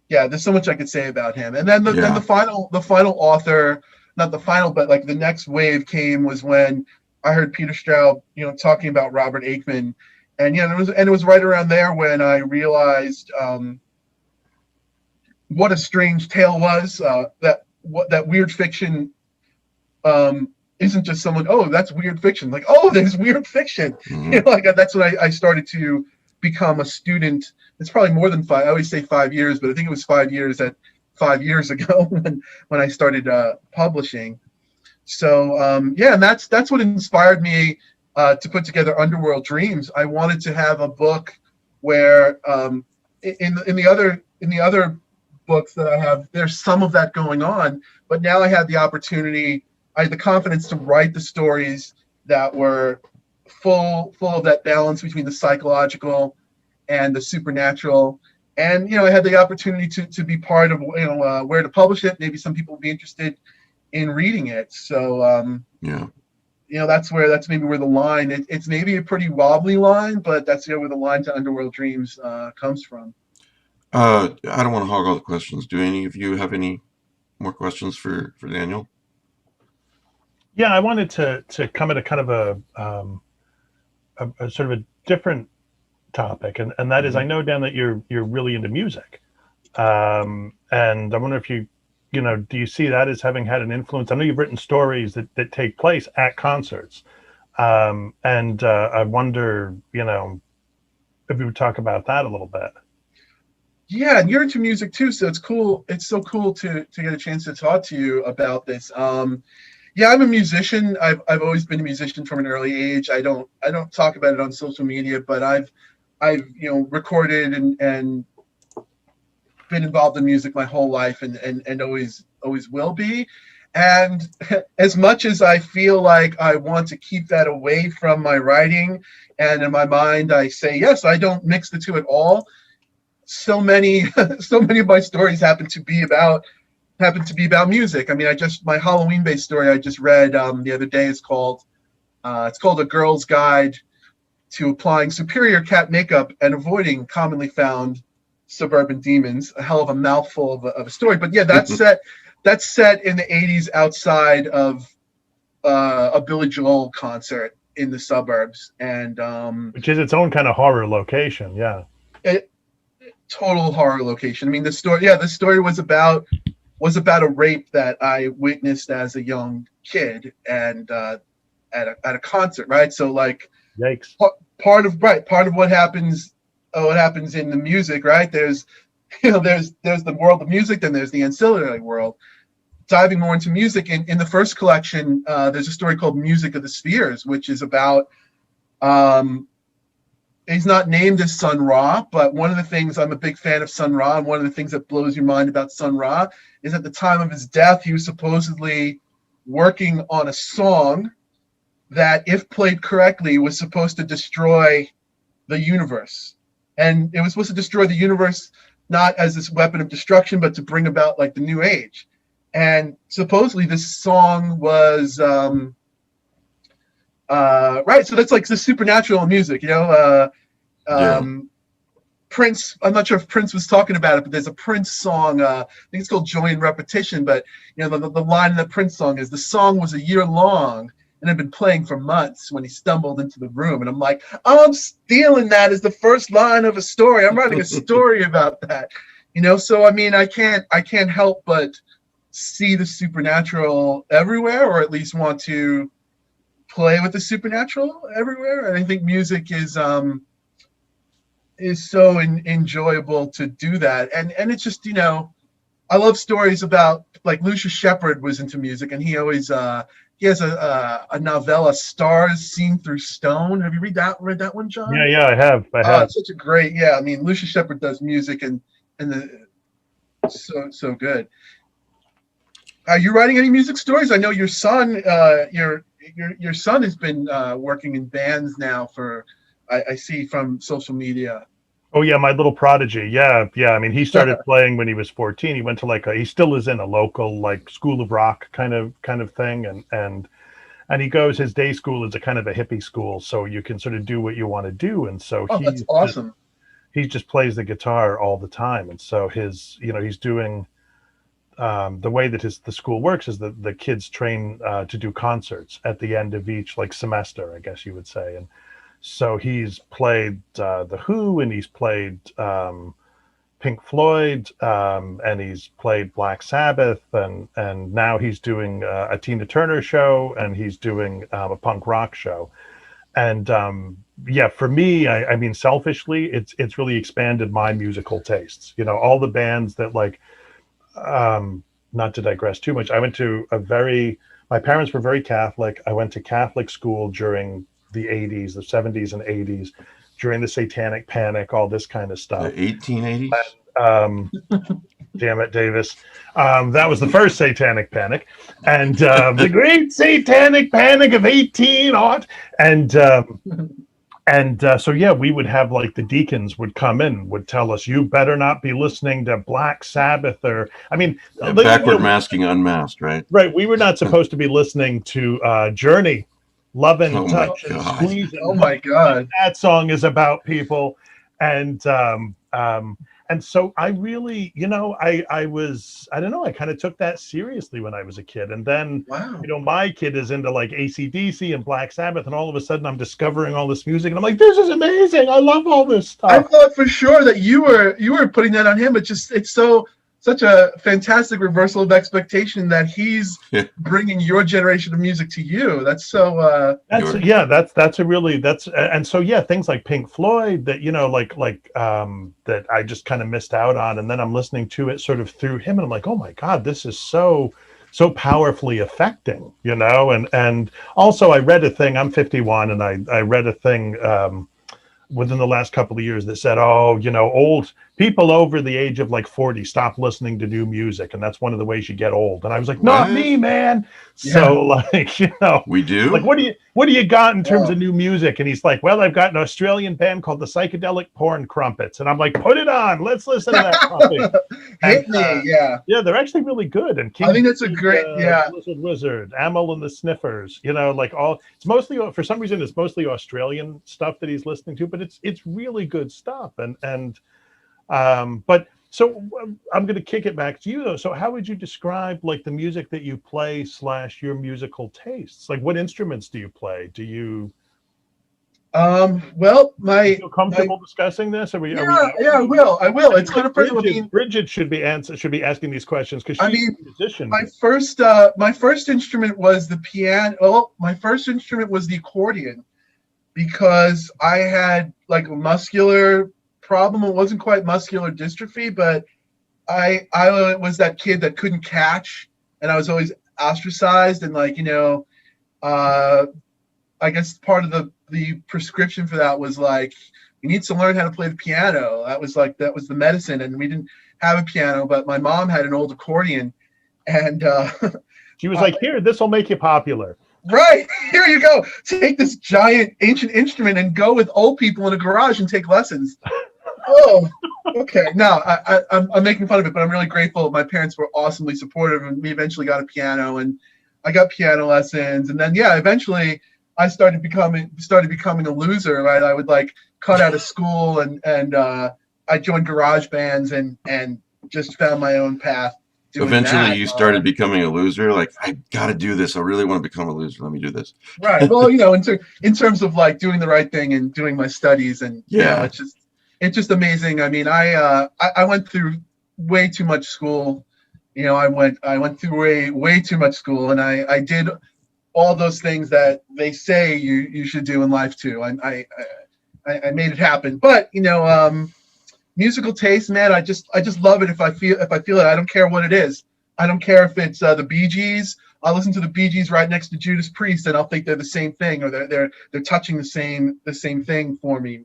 yeah, there's so much I could say about him. And then the final author, not the final, but like the next wave came was when I heard Peter Straub, you know, talking about Robert Aikman, and you know, it was right around there when I realized what a strange tale was. That weird fiction isn't just someone, oh, that's weird fiction. Like, oh, there's weird fiction. Mm-hmm. You know, like that's when I started to become a student. It's probably more than 5. I always say 5 years, but I think it was 5 years 5 years ago when I started publishing. So yeah, and that's what inspired me to put together Underworld Dreams. I wanted to have a book where in the other books that I have, there's some of that going on, but now I had the opportunity, I had the confidence to write the stories that were full of that balance between the psychological and the supernatural. And you know, I had the opportunity to be part of, you know, where to publish it. Maybe some people would be interested in reading it. So yeah, you know, that's maybe where the line. It's maybe a pretty wobbly line, but that's, you know, where the line to Underworld Dreams comes from. I don't want to hog all the questions. Do any of you have any more questions for Daniel? Yeah, I wanted to come at a kind of a sort of a different topic, and that is, I know, Dan, that you're really into music, and I wonder if you know, do you see that as having had an influence? I know you've written stories that take place at concerts, and I wonder, you know, if you would talk about that a little bit. Yeah, and you're into music too, so it's cool. It's so cool to get a chance to talk to you about this. Yeah, I'm a musician. I've always been a musician from an early age. I don't talk about it on social media, but I've you know, recorded and been involved in music my whole life, and always will be. And as much as I feel like I want to keep that away from my writing, and in my mind I say yes, I don't mix the two at all. So many of my stories happen to be about music. I mean, my Halloween-based story I just read the other day is called A Girl's Guide to Applying Superior Cat Makeup and Avoiding Commonly Found Suburban Demons. A hell of a mouthful of a story, but yeah, that's set in the 80s outside of a Billy Joel concert in the suburbs, and which is its own kind of horror location. Yeah. Total horror location. I mean, the story was about was about a rape that I witnessed as a young kid and at a concert, right? So like, Yikes. part of what happens in the music, right? There's there's the world of music, then there's the ancillary world. Diving more into music, in the first collection, there's a story called Music of the Spheres, which is about he's not named as Sun Ra, but one of the things, I'm a big fan of Sun Ra, and one of the things that blows your mind about Sun Ra is at the time of his death, he was supposedly working on a song that, if played correctly, was supposed to destroy the universe. And it was supposed to destroy the universe not as this weapon of destruction, but to bring about like the new age. And supposedly this song was right. So that's like the supernatural music, Prince, I'm not sure if Prince was talking about it, but there's a Prince song, I think it's called Joy and Repetition, but the line in the Prince song is, the song was a year long and had been playing for months when he stumbled into the room. And I'm like, I'm stealing that as the first line of a story. I'm writing a story about that. So I mean, I can't help but see the supernatural everywhere, or at least want to play with the supernatural everywhere. And I think music is so enjoyable to do that. And it's just, I love stories about, like, Lucius Shepard was into music, and he always he has a novella, Stars Seen Through Stone. Have you read that one, John? Yeah, I have. It's such a great, I mean, Lucius Shepard does music and so good. Are you writing any music stories? I know your son, your son has been working in bands now for, I see from social media. Oh yeah, my little prodigy. Yeah. I mean, he started playing when he was 14. He went to he still is in a local like school of rock kind of thing, and he goes, his day school is a kind of a hippie school, so you can sort of do what you want to do. And so that's awesome. He just plays the guitar all the time, and so he's doing the way that the school works is that the kids train to do concerts at the end of each like semester, I guess you would say. And so he's played The Who, and he's played Pink Floyd, and he's played Black Sabbath, and now he's doing a Tina Turner show, and he's doing a punk rock show. And for me, I mean, selfishly, it's really expanded my musical tastes. All the bands that like, not to digress too much, I went to my parents were very Catholic. I went to Catholic school during the 80s, the 70s and 80s, during the Satanic Panic, all this kind of stuff. The 1880s? And, damn it, Davis. That was the first Satanic Panic. And the Great Satanic Panic of 18-aught. And so, we would have like the deacons would come in, would tell us, you better not be listening to Black Sabbath backward masking Unmasked, right? Right. We were not supposed to be listening to Journey, Love and Touch and Squeeze. Oh my God. That song is about people. And so I really, I don't know, I kind of took that seriously when I was a kid. And then, my kid is into like AC/DC and Black Sabbath, and all of a sudden I'm discovering all this music, and I'm like, this is amazing. I love all this stuff. I thought for sure that you were putting that on him, but it's such a fantastic reversal of expectation that he's bringing your generation of music to you. That's so. And so things like Pink Floyd that that I just kind of missed out on, and then I'm listening to it sort of through him, and I'm like, oh my God, this is so powerfully affecting, and also I read a thing. I'm 51, and I read a thing within the last couple of years that said, old people over the age of like 40 stop listening to new music, and that's one of the ways you get old. And I was like, not me, man. So we do. Like, what do you got in terms of new music? And he's like, well, I've got an Australian band called the Psychedelic Porn Crumpets, and I'm like, put it on, let's listen to that trumpet. Hit me, yeah, they're actually really good. And I think that's a great, Wizard, Amel and the Sniffers, it's mostly, for some reason, it's mostly Australian stuff that he's listening to, but it's really good stuff. But so I'm going to kick it back to you though. So how would you describe like the music that you play / your musical tastes? Like, what instruments do you play? Do you? Well, my Feel comfortable discussing this? Are we? yeah, I will. I will. It's kind of personal. Bridget should be asking these questions because she's a musician. My first instrument was the piano. Well, my first instrument was the accordion because I had like a muscular problem. It wasn't quite muscular dystrophy, but I was that kid that couldn't catch, and I was always ostracized. And like I guess part of the prescription for that was like, you need to learn how to play the piano. That was the medicine, and we didn't have a piano, but my mom had an old accordion, and she was like, "Here, this will make you popular." Right, here you go. Take this giant ancient instrument and go with old people in a garage and take lessons. Oh, okay. No, I'm making fun of it, but I'm really grateful. My parents were awesomely supportive, and we eventually got a piano, and I got piano lessons, and then eventually I started becoming a loser. Right, I would like cut out of school, and I joined garage bands and just found my own path. Eventually, you started becoming a loser. Like, I got to do this. I really want to become a loser. Let me do this. Right. Well, in terms of like doing the right thing and doing my studies, and it's just amazing. I mean, I went through way too much school. I went through way too much school, and I did all those things that they say you should do in life too. I made it happen. But musical taste, man, I just love it if I feel it. I don't care what it is. I don't care if it's the Bee Gees. I'll listen to the Bee Gees right next to Judas Priest, and I'll think they're the same thing, or they're touching the same thing for me.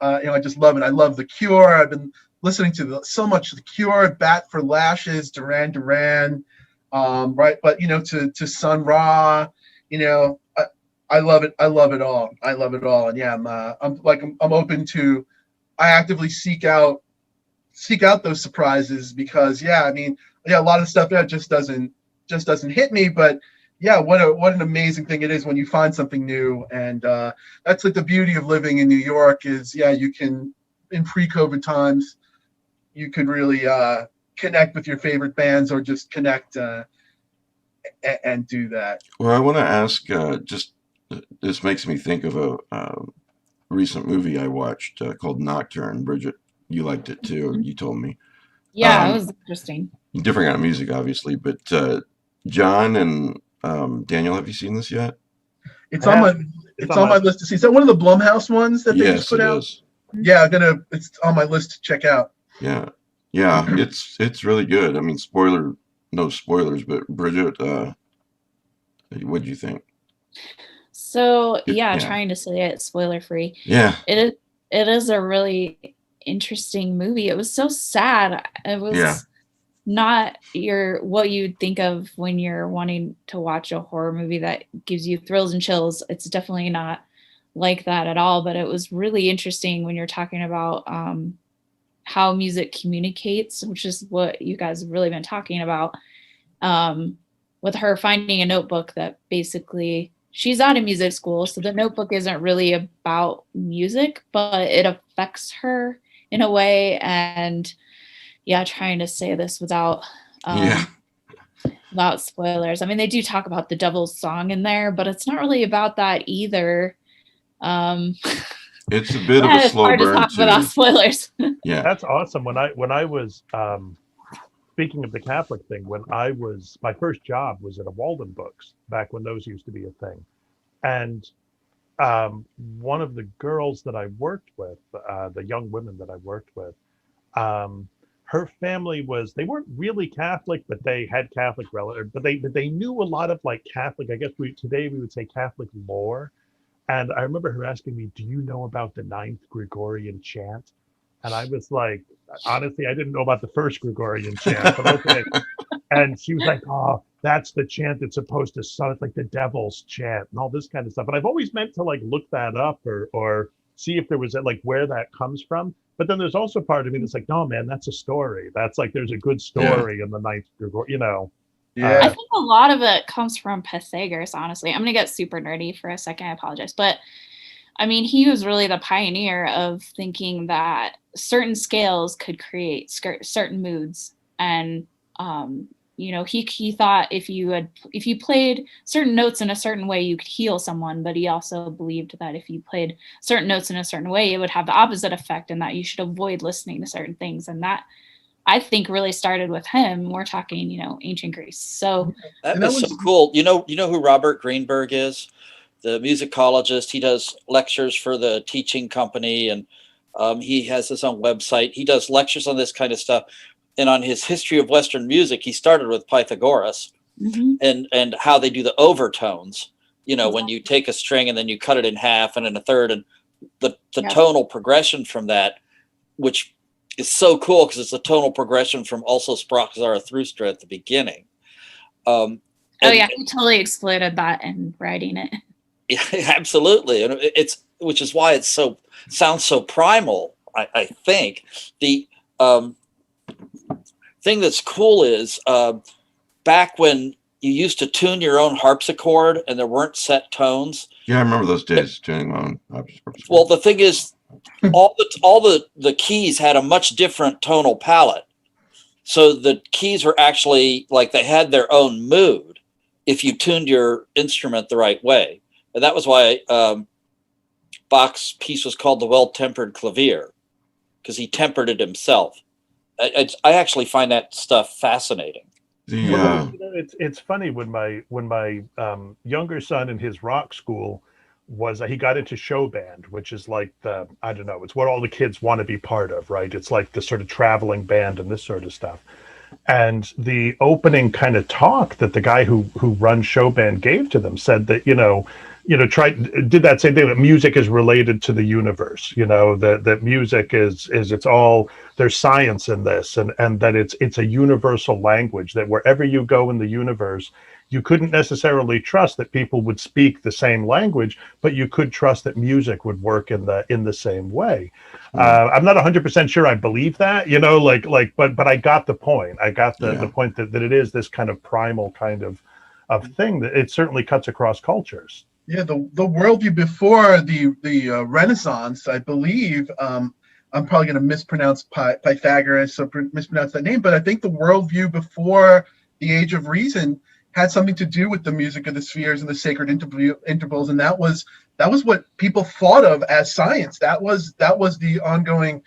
I just love it. I love The Cure. I've been listening to so much The Cure, Bat for Lashes, Duran Duran, right? But to Sun Ra, I love it. I love it all. I love it all. And yeah, I'm open to. I actively seek out those surprises because a lot of stuff that just doesn't hit me, but what an amazing thing it is when you find something new. And that's like the beauty of living in New York is you can, in pre-COVID times, you could really connect with your favorite bands or just connect and do that. Well, I want to ask, this makes me think of a recent movie I watched called Nocturne. Bridget, you liked it too. You told me. Yeah, it was interesting. Different kind of music, obviously, but John and Daniel, have you seen this yet? It's on my list to see. Is that one of the Blumhouse ones that they just put out? Is. Yeah, it's on my list to check out. Yeah, it's really good. I mean, no spoilers, but Bridget, what do you think? So trying to say it spoiler free. Yeah, it is a really interesting movie. It was so sad. It was not what you'd think of when you're wanting to watch a horror movie that gives you thrills and chills. It's definitely not like that at all. But it was really interesting when you're talking about how music communicates, which is what you guys have really been talking about. With her finding a notebook that basically. She's out of music school, so the notebook isn't really about music, but it affects her in a way. And trying to say this without spoilers. I mean, they do talk about the Devil's Song in there, but it's not really about that either. It's a bit of a slow burn. It's hard to talk without spoilers. Yeah, that's awesome. When I was speaking of the Catholic thing, my first job was at a Walden Books back when those used to be a thing. And one of the girls that I worked with, the young women that I worked with, her family they weren't really Catholic, but they had Catholic relatives, but they knew a lot of like Catholic, I guess today we would say Catholic lore. And I remember her asking me, "Do you know about the 9th Gregorian chant?" And I was like, honestly, I didn't know about the 1st Gregorian chant, but okay. And she was like, "Oh, that's the chant that's supposed to sound like the devil's chant," and all this kind of stuff. And I've always meant to like look that up or see if there was like where that comes from. But then there's also part of me that's like, no, man, that's a story. That's like there's a good story in the 9th Gregorian, Yeah. I think a lot of it comes from Pythagoras, honestly. I'm going to get super nerdy for a second. I apologize. But I mean, he was really the pioneer of thinking that certain scales could create certain moods. And he thought if you played certain notes in a certain way, you could heal someone, but he also believed that if you played certain notes in a certain way, it would have the opposite effect, and that you should avoid listening to certain things. And that, I think, really started with him. We're talking, ancient Greece. So that is so cool. You know who Robert Greenberg is? The musicologist. He does lectures for the teaching company, and he has his own website. He does lectures on this kind of stuff. And on his history of Western music, he started with Pythagoras and how they do the overtones. When you take a string and then you cut it in half and in a third, and the tonal progression from that, which is so cool because it's a tonal progression from also sprach Zarathustra at the beginning. He totally exploited that in writing it. Yeah, absolutely, and which is why it sounds so primal. I think the thing that's cool is back when you used to tune your own harpsichord and there weren't set tones. Yeah, I remember those days tuning my own harpsichord. Well, the thing is, all the keys had a much different tonal palette, so the keys were actually like they had their own mood if you tuned your instrument the right way. And that was why Bach's piece was called the Well-Tempered Clavier, because he tempered it himself. I actually find that stuff fascinating. It's funny when my younger son in his rock school he got into show band, which is like it's what all the kids want to be part of, right? It's like the sort of traveling band and this sort of stuff. And the opening kind of talk that the guy who runs show band gave to them said that did that same thing, that music is related to the universe, that music is it's all, there's science in this, and that it's a universal language, that wherever you go in the universe, you couldn't necessarily trust that people would speak the same language, but you could trust that music would work in the same way. I'm not 100% sure I believe that, but I got the point. I got the point that it is this kind of primal kind of thing, that it certainly cuts across cultures. Yeah, the worldview before the Renaissance, I believe, I'm probably going to mispronounce Pythagoras or mispronounce that name, but I think the worldview before the Age of Reason had something to do with the music of the spheres and the sacred intervals, and that was what people thought of as science. That was the ongoing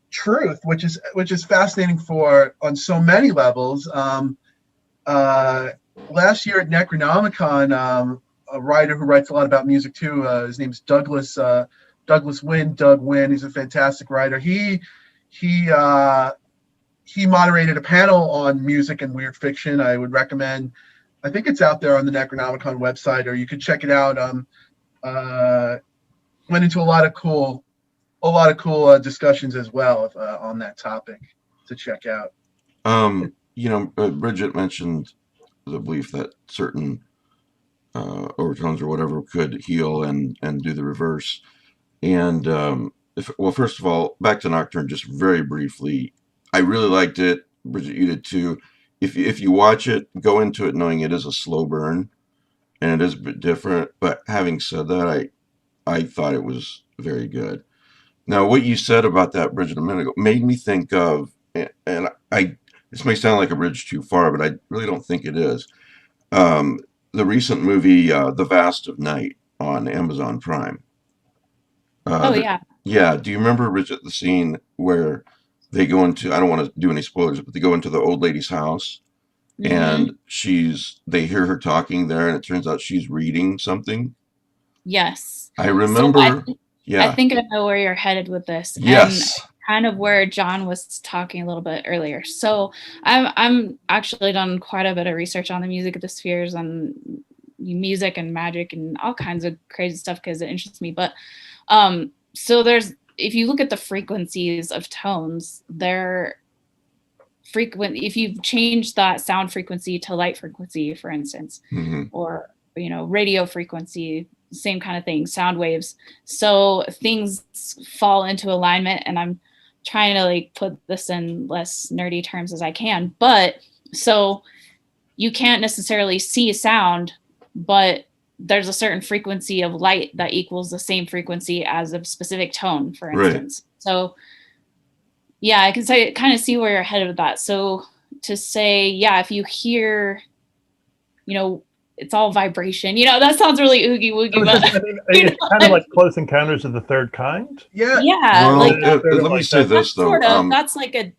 truth, which is fascinating on so many levels. Last year at Necronomicon, a writer who writes a lot about music too. His name's Douglas Wynn. Doug Wynn. He's a fantastic writer. He moderated a panel on music and weird fiction. I would recommend. I think it's out there on the Necronomicon website, or you could check it out. Went into a lot of cool discussions as well on that topic to check out. Bridget mentioned the belief that certain overtones or whatever could heal and do the reverse. And first of all, back to Nocturne, just very briefly, I really liked it. Bridget, you did too. If you watch it, go into it knowing it is a slow burn and it is a bit different. But having said that, I thought it was very good. Now, what you said about that, Bridget, a minute ago made me think of, and this may sound like a bridge too far, but I really don't think it is. The recent movie, The Vast of Night, on Amazon Prime. Yeah. Yeah. Do you remember, Bridget, the scene where they go into, I don't want to do any spoilers, but they go into the old lady's house and they hear her talking there, and it turns out she's reading something? Yes. I remember. I think I know where you're headed with this. Yes. And kind of where John was talking a little bit earlier. So I'm actually done quite a bit of research on the music of the spheres and music and magic and all kinds of crazy stuff because it interests me. But so if you look at the frequencies of tones, they're frequent. If you change that sound frequency to light frequency, for instance, or radio frequency, same kind of thing, sound waves. So things fall into alignment, and I'm trying to put this in less nerdy terms as I can. But so you can't necessarily see sound, but there's a certain frequency of light that equals the same frequency as a specific tone, for instance. Right. So yeah, I can kind of see where you're headed with that. So to say, yeah, if you hear, it's all vibration. That sounds really oogie woogie, but it's kind of like Close Encounters of the Third Kind. Yeah. Well, let me say this though. Sort of. That's like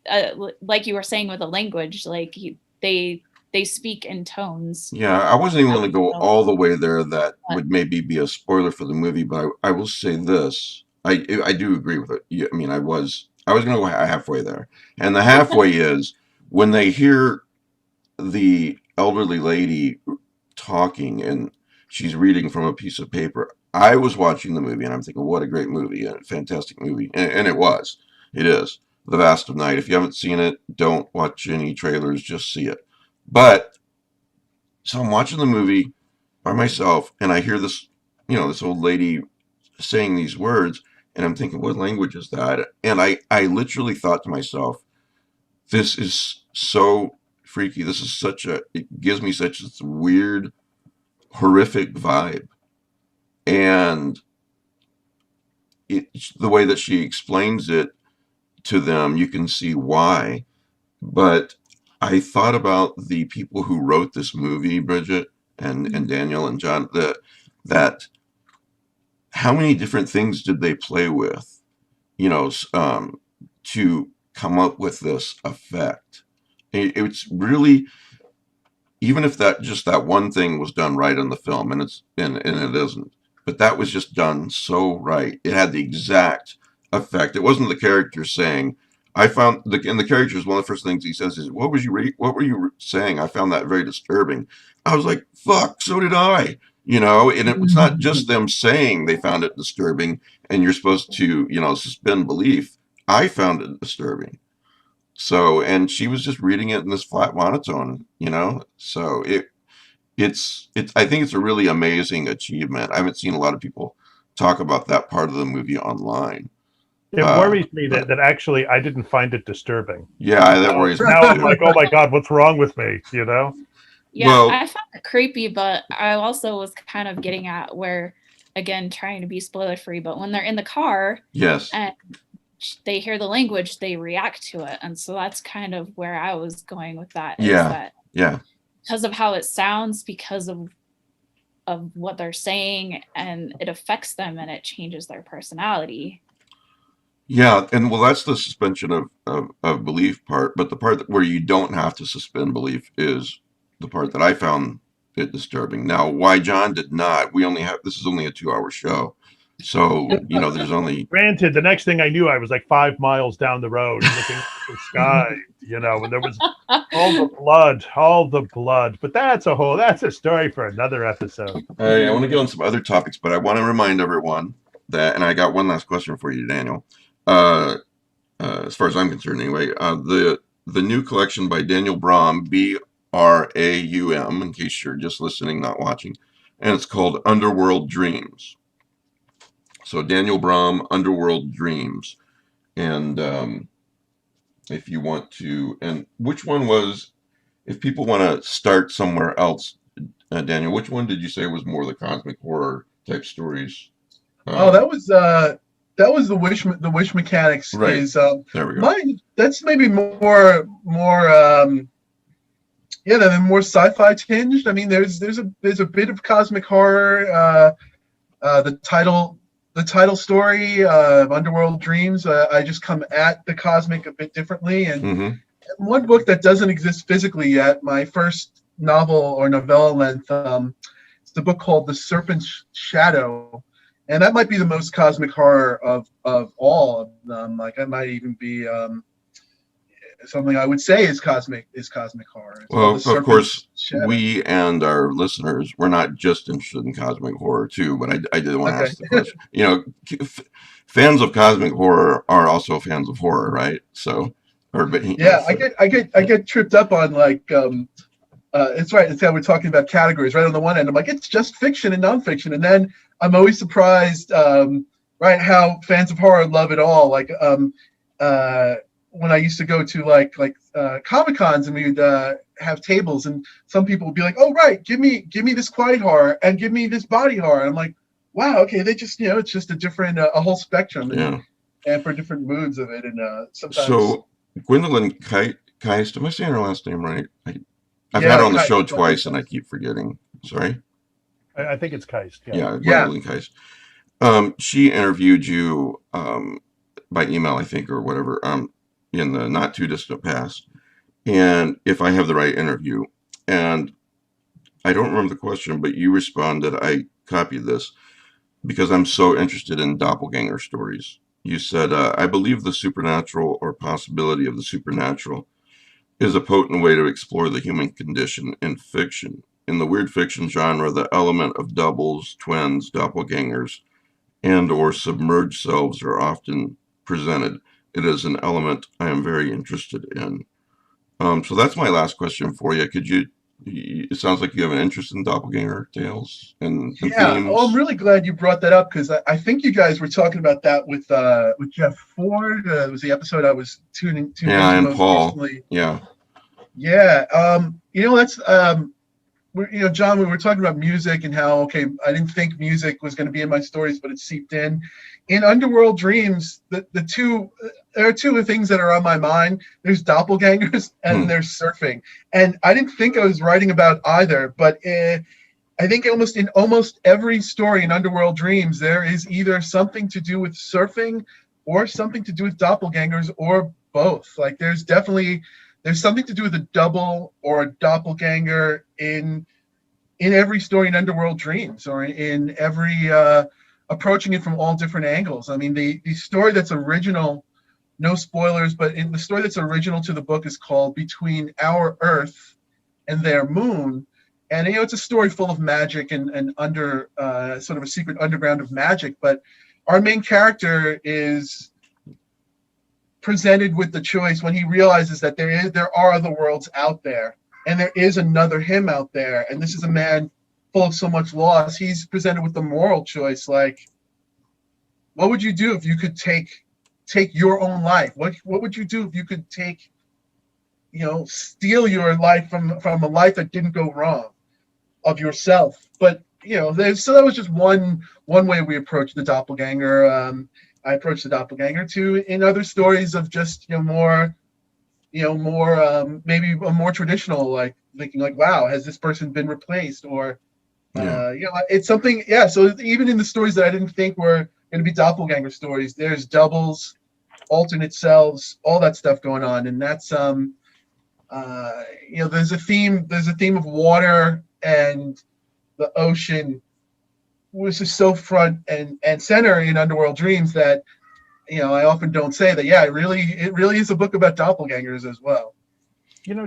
like you were saying with a language, like they speak in tones. Yeah, I wasn't even going to go all the way there. That would maybe be a spoiler for the movie, but I will say this: I do agree with it. I mean, I was going to go halfway there, and the halfway is when they hear the elderly lady talking and she's reading from a piece of paper. I was watching the movie and I'm thinking, what a great movie, a fantastic movie, and it was. It is The Vast of Night. If you haven't seen it, don't watch any trailers, just see it. But so I'm watching the movie by myself, and I hear this, this old lady saying these words, and I'm thinking, what language is that? And I literally thought to myself, this is so freaky. This is it gives me such this weird, horrific vibe. And the way that she explains it to them, you can see why. But I thought about the people who wrote this movie, Bridget and Daniel and John, that how many different things did they play with, to come up with this effect. It's really, even if that one thing was done right in the film, and it isn't, but that was just done so right. It had the exact effect. It wasn't the character saying, in the characters, one of the first things he says is, what were you saying? I found that very disturbing. I was like, fuck, so did I. And it was not just them saying they found it disturbing and you're supposed to, suspend belief. I found it disturbing. So, and she was just reading it in this flat monotone, so it's I think it's a really amazing achievement. I haven't seen a lot of people talk about that part of the movie online. It worries me that actually I didn't find it disturbing. Yeah, that worries me. Now I'm like, oh my God, what's wrong with me? Yeah, well, I found it creepy, but I also was kind of getting at where, again, trying to be spoiler free, but when they're in the car, yes, and they hear the language, they react to it, and so that's kind of where I was going with that. Yeah, because of how it sounds, because of what they're saying, and it affects them and it changes their personality. Yeah, and well, that's the suspension of belief part, but the part where you don't have to suspend belief is the part that I found it disturbing. Now, why John did not, this is only a 2-hour show. So, there's only... Granted, the next thing I knew, I was like 5 miles down the road looking at the sky, and there was all the blood. But that's a story for another episode. I want to get on some other topics, but I want to remind everyone that, and I got one last question for you, Daniel. As far as I'm concerned anyway, the new collection by Daniel Braum, Braum, in case you're just listening, not watching, and it's called Underworld Dreams. So Daniel Braum, Underworld Dreams. And if you want to, and which one was, if people want to start somewhere else, Daniel, which one did you say was more the cosmic horror type stories? That was the wish mechanics. Right. There we go. That's maybe more more sci-fi tinged. I mean, there's a bit of cosmic horror. The title story of Underworld Dreams, I just come at the cosmic a bit differently. And one book that doesn't exist physically yet, my first novel or novella length, it's the book called The Serpent's Shadow. And that might be the most cosmic horror of all of them. Like, that might even be something I would say is cosmic horror. It's well, of course, we and our listeners, we're not just interested in cosmic horror too, but I did want to ask the question. Fans of cosmic horror are also fans of horror, right? So, I get tripped up on like it's right. It's how we're talking about categories. Right on the one end, I'm like, it's just fiction and nonfiction, and then I'm always surprised, right, how fans of horror love it all. Like, when I used to go to like Comic-Cons and we'd have tables, and some people would be like, "Oh, right, give me this quiet horror and give me this body horror." And I'm like, "Wow, okay, they just it's just a different a whole spectrum, and for different moods of it." And sometimes so Gwendolyn Keist. Am I saying her last name right? I've Yeah, had her on the Keist, show that twice, makes and I sense. keep forgetting. Sorry. I think it's Keist. Yeah. Yeah, Yeah. Gwendolyn Keist. She interviewed you by email, I think, or whatever, in the not too distant past. And if I have the right interview, and I don't remember the question, but you responded, I copied this because I'm so interested in doppelganger stories. You said, I believe the supernatural or possibility of the supernatural is a potent way to explore the human condition in fiction. In the weird fiction genre, the element of doubles, twins, doppelgangers, and or submerged selves are often presented. It is an element I am very interested in. So that's my last question for you. Could you? It sounds like you have an interest in doppelganger tales and Yeah. Oh, I'm themes. really glad you brought that up because I think you guys were talking about that with Jeff Ford. It was the episode I was tuning Yeah, into and most Paul. recently. Yeah. Yeah. That's John, we were talking about music and how, okay, I didn't think music was going to be in my stories, but it seeped in. In Underworld Dreams, there are two things that are on my mind. There's doppelgangers and there's surfing. And I didn't think I was writing about either, but I think in almost every story in Underworld Dreams, there is either something to do with surfing or something to do with doppelgangers or both. Like there's something to do with a double or a doppelganger in every story in Underworld Dreams, or in every approaching it from all different angles. I mean, the story that's original, no spoilers, but in the story that's original to the book is called Between Our Earth and Their Moon. And it's a story full of magic and under sort of a secret underground of magic. But our main character is presented with the choice when he realizes that there are other worlds out there, and there is another him out there, and this is a man full of so much loss. He's presented with the moral choice, like, what would you do if you could take your own life? What would you do if you could steal your life from a life that didn't go wrong, of yourself? But so that was just one way we approached the doppelganger. I approached the doppelganger too in other stories of just more maybe a more traditional, like thinking like, wow, has this person been replaced? Or it's something. Yeah. So even in the stories that I didn't think were going to be doppelganger stories, there's doubles, alternate selves, all that stuff going on. And that's there's a theme of water and the ocean, which is so front and center in Underworld Dreams that I often don't say that. Yeah, it really is a book about doppelgangers as well.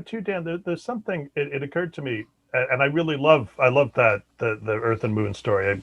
Too, Dan, there's something. It occurred to me, and I love that the Earth and Moon story.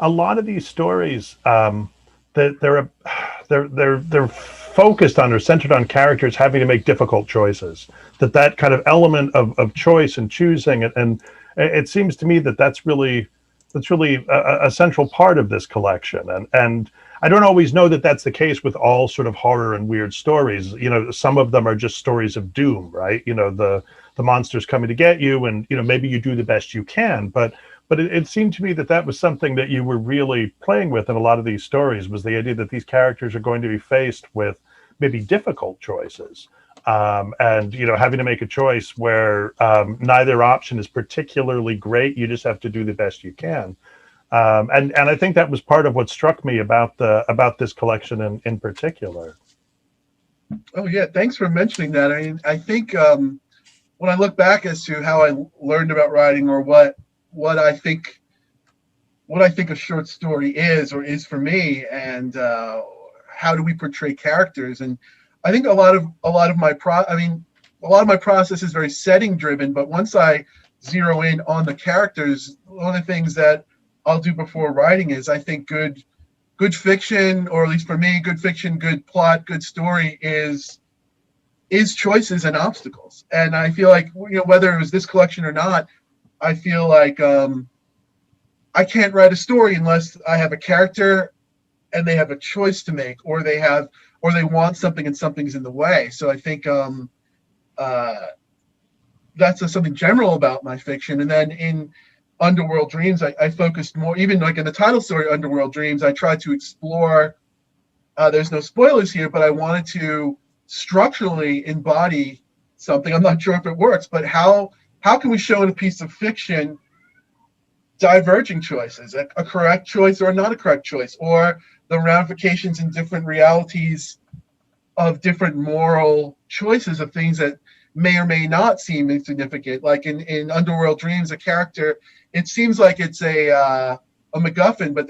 A lot of these stories, that they're focused on or centered on characters having to make difficult choices. That kind of element of choice and choosing, and it seems to me that's really a central part of this collection. And I don't always know that that's the case with all sort of horror and weird stories. Some of them are just stories of doom, right? The monster's coming to get you, and maybe you do the best you can. But it seemed to me that was something that you were really playing with in a lot of these stories, was the idea that these characters are going to be faced with maybe difficult choices. And having to make a choice where neither option is particularly great. You just have to do the best you can. And I think that was part of what struck me about this collection in particular. Oh yeah, thanks for mentioning that. I mean, I think when I look back as to how I learned about writing, or what I think a short story is or is for me, and how do we portray characters, and I think a lot of my process is very setting driven. But once I zero in on the characters, one of the things that I'll do before writing is, I think good fiction, or at least for me, good fiction, good plot, good story is choices and obstacles. And I feel like, whether it was this collection or not, I feel like I can't write a story unless I have a character and they have a choice to make, or they want something and something's in the way. So I think that's something general about my fiction. And then in Underworld Dreams, I focused more, even like in the title story, Underworld Dreams, I tried to explore, there's no spoilers here, but I wanted to structurally embody something. I'm not sure if it works, but how can we show in a piece of fiction diverging choices, a correct choice or not a correct choice, or the ramifications in different realities of different moral choices of things that may or may not seem insignificant. Like in Underworld Dreams, a character, it seems like it's a MacGuffin, but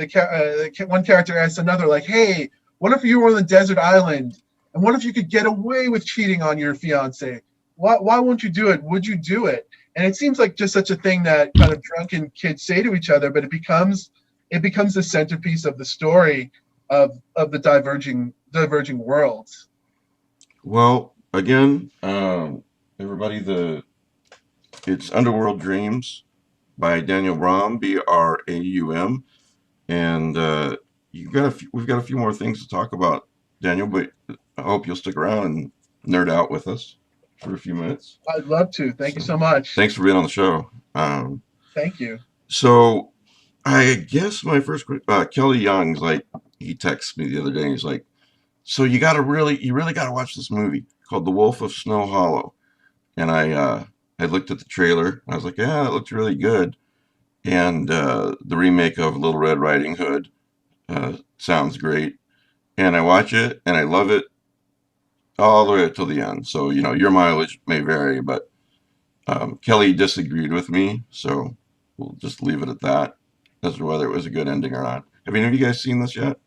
one character asks another, like, hey, what if you were on a desert island? And what if you could get away with cheating on your fiance? Why won't you do it? Would you do it? And it seems like just such a thing that kind of drunken kids say to each other, but it becomes the centerpiece of the story of the diverging worlds. Well, again, everybody, it's Underworld Dreams by Daniel Braum, Braum, and we've got a few more things to talk about, Daniel. But I hope you'll stick around and nerd out with us for a few minutes. I'd love to. Thank you so much. Thanks for being on the show. Thank you. So, I guess my first Kelly Young's like, he texted me the other day. And he's like, so you really got to watch this movie called The Wolf of Snow Hollow. And I looked at the trailer. And I was like, yeah, it looks really good. And the remake of Little Red Riding Hood sounds great. And I watch it and I love it all the way up till the end. So, your mileage may vary, but Kelly disagreed with me. So we'll just leave it at that as to whether it was a good ending or not. Have any of you guys seen this yet?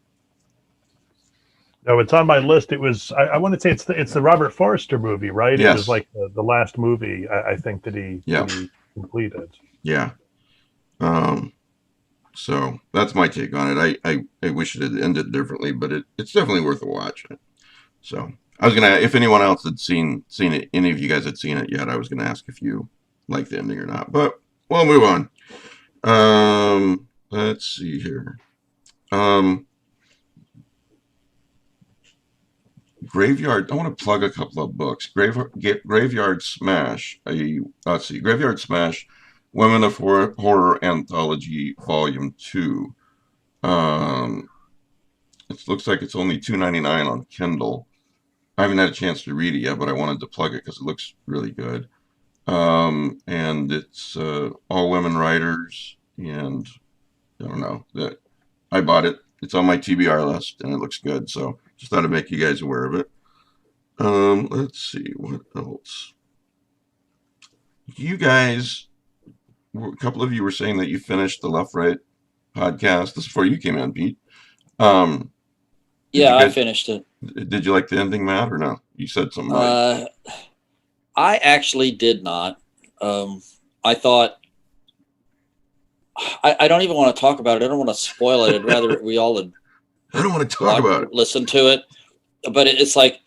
No, it's on my list. It was, I want to say it's the Robert Forster movie, right? Yes. It was like the last movie, I think, that he completed. Yeah. So that's my take on it. I wish it had ended differently, but it's definitely worth a watch. So I was gonna, if anyone else had seen it, any of you guys had seen it yet, I was gonna ask if you like the ending or not. But we'll move on. Let's see here. Graveyard. I want to plug a couple of books. Graveyard Smash. Let's see. Graveyard Smash. Women of Horror Anthology, Volume 2. It looks like it's only $2.99 on Kindle. I haven't had a chance to read it yet, but I wanted to plug it because it looks really good. And it's all women writers, and I don't know, that I bought it. It's on my TBR list, and it looks good, so just thought I'd make you guys aware of it. Let's see, what else? You guys, a couple of you were saying that you finished the Left Right podcast. This is before you came in, Pete. Yeah, I finished it. Did you like the ending, Matt, or no? You said something. I actually did not. I thought, I don't even want to talk about it. I don't want to spoil it. I'd rather we all had I don't want to talk about it. Listen to it, but it's like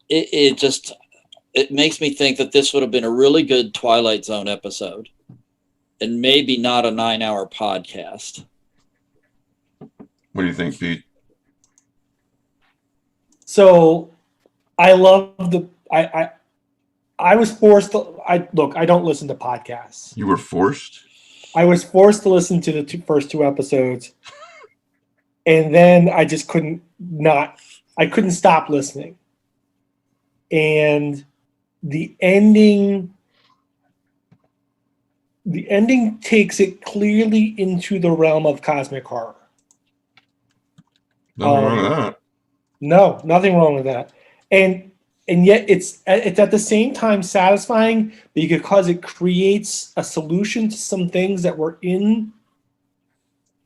it makes me think that this would have been a really good Twilight Zone episode, and maybe not a 9-hour podcast. What do you think, Pete? So, I love I was forced to. I don't listen to podcasts. You were forced? I was forced to listen to the first two episodes. And then I just couldn't stop listening. And the ending takes it clearly into the realm of cosmic horror. Nothing wrong with that. No, nothing wrong with that. And yet it's at the same time satisfying because it creates a solution to some things that were in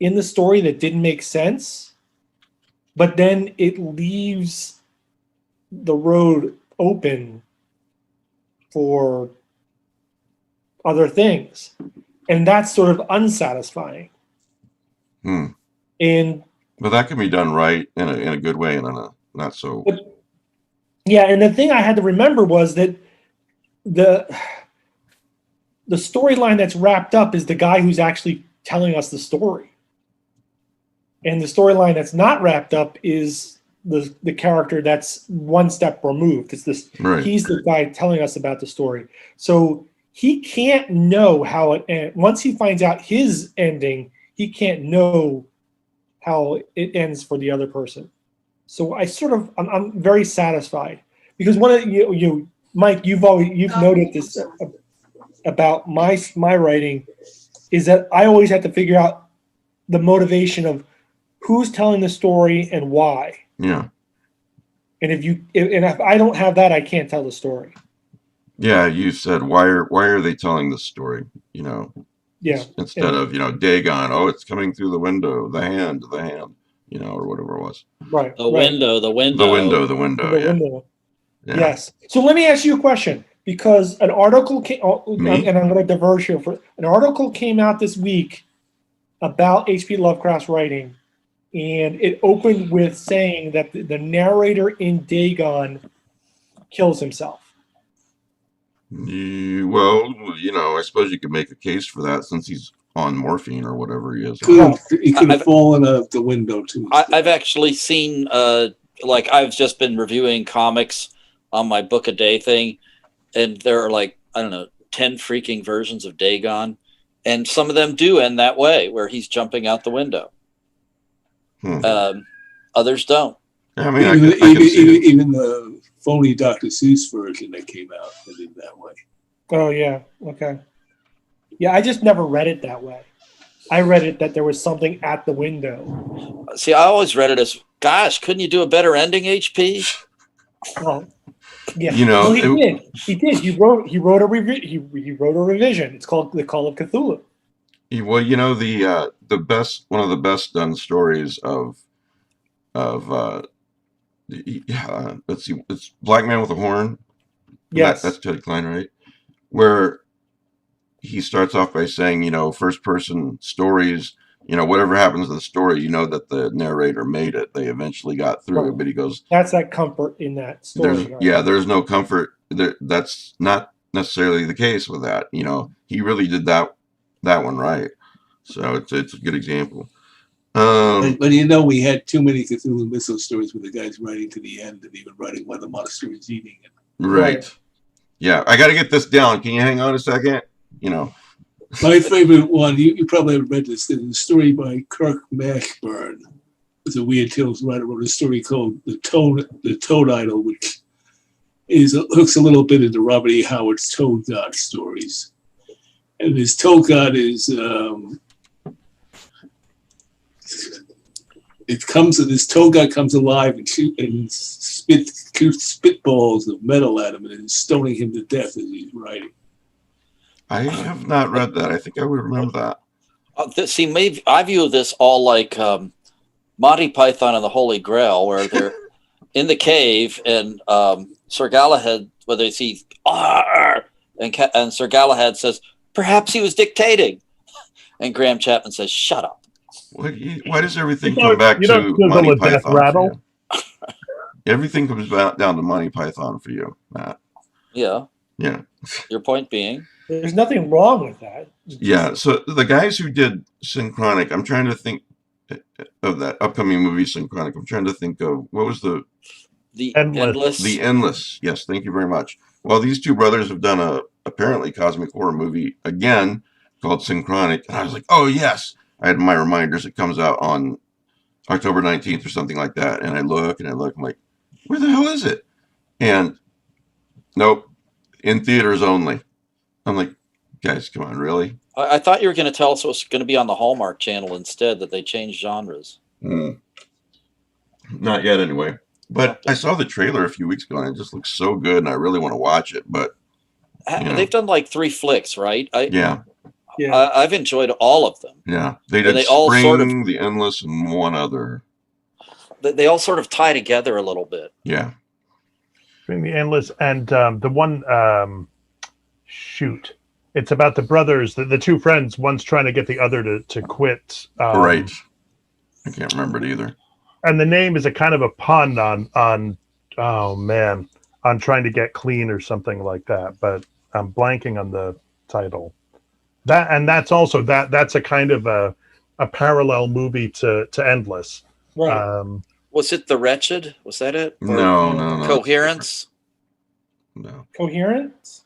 the story that didn't make sense, but then it leaves the road open for other things. And that's sort of unsatisfying. And but that can be done right in a good way and in a not so. Yeah, and the thing I had to remember was that the storyline that's wrapped up is the guy who's actually telling us the story. And the storyline that's not wrapped up is the character that's one step removed. It's this. Right. He's the guy telling us about the story. So he can't know how it ends. Once he finds out his ending, he can't know how it ends for the other person. So I'm very satisfied because one of Mike, you've noted this about my writing, is that I always have to figure out the motivation of who's telling the story and why. Yeah. And if I don't have that, I can't tell the story. Yeah, you said why are they telling this story? Yeah. Instead of Dagon, oh, it's coming through the window, the hand, or whatever it was. Right. The window. The window. The Yeah. window. Yeah. Yes. So let me ask you a question, because an article came, and I'm going to diverge here. An article came out this week about H.P. Lovecraft's writing, and it opened with saying that the narrator in Dagon kills himself. Well, I suppose you could make a case for that since he's on morphine or whatever he is. He could have fallen out the window too. I've actually seen, I've just been reviewing comics on my book a day thing, and there are 10 freaking versions of Dagon, and some of them do end that way, where he's jumping out the window. Others don't. I mean, even the phony Dr. Seuss version that came out ended that way. Oh yeah, okay. Yeah, I just never read it that way. I read it that there was something at the window. See, I always read it as, gosh, couldn't you do a better ending, HP? Well, yeah. He did. He did. He wrote a revision. It's called The Call of Cthulhu. Well, one of the best done stories of let's see, it's Black Man with a Horn. Yes, that's Ted Klein, right? Where he starts off by saying, first person stories, whatever happens to the story, that the narrator made it. They eventually got through it, but he goes, that's that comfort in that story. There's no comfort there. That's not necessarily the case with that. He really did that one right. So it's a good example. But we had too many Cthulhu Mythos stories with the guys writing to the end and even writing when the monster is eating it. Right. Yeah, I got to get this down. Can you hang on a second? My favorite one, you probably haven't read this, the story by Kirk Mashburn. It's a Weird Tales writer, wrote a story called The Toad Idol, which hooks a little bit into Robert E. Howard's Toad God stories. And his Toad God is this Toad God comes alive and spitballs of metal at him and is stoning him to death as he's writing. I have not read that. I think I would remember that. Maybe I view this all like Monty Python and the Holy Grail, where they're in the cave and Sir Galahad, whether it's he, and Sir Galahad says, perhaps he was dictating. And Graham Chapman says, shut up. Why does everything come back to Monty Python? Everything comes back down to Monty Python for you, Matt. Yeah. Yeah. Your point being? There's nothing wrong with that. Yeah. So the guys who did Synchronic, I'm trying to think of that upcoming movie Synchronic. I'm trying to think of what was the Endless. The Endless. Yes. Thank you very much. Well, these two brothers have done a apparently cosmic horror movie again called Synchronic. And I was like, oh yes. I had my reminders. It comes out on October 19th or something like that. And I look. I'm like, where the hell is it? And nope, in theaters only. I'm like, guys, come on, really? I thought you were going to tell us it was going to be on the Hallmark Channel instead, that they changed genres. Not yet, anyway. But I saw the trailer a few weeks ago, and it just looks so good, and I really want to watch it. But they've done like 3 flicks, right? Yeah. I've enjoyed all of them. Yeah, they did Spring, all The Endless, and one other. They all sort of tie together a little bit. Yeah. Spring, The Endless, and the one, shoot. It's about the brothers, the two friends. One's trying to get the other to quit. Right. I can't remember it either. And the name is a kind of a pun on trying to get clean or something like that. But I'm blanking on the title. That's also that's a kind of a parallel movie to Endless. Right. Was it The Wretched? Was that it? No. Coherence? No. Coherence?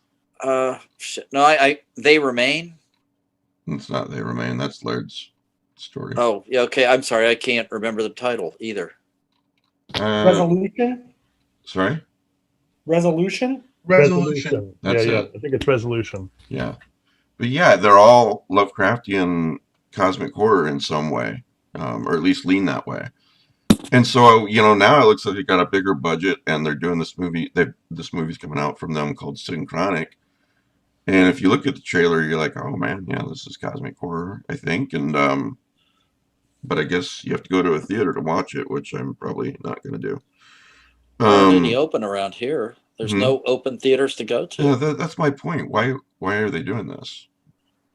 Shit. No, They Remain? It's not They Remain. That's Laird's story. Oh, yeah, okay. I'm sorry. I can't remember the title either. Resolution? Sorry? Resolution? Resolution. That's yeah. it. I think it's Resolution. Yeah. But yeah, they're all Lovecraftian cosmic horror in some way, or at least lean that way. And so, now it looks like they got a bigger budget, and they're doing this movie. This movie's coming out from them called Synchronic. And if you look at the trailer, you're like, oh man, yeah, this is cosmic horror, I think. And but I guess you have to go to a theater to watch it, which I'm probably not going to do. Aren't any open around here? There's no open theaters to go to. Yeah, that's my point. Why are they doing this?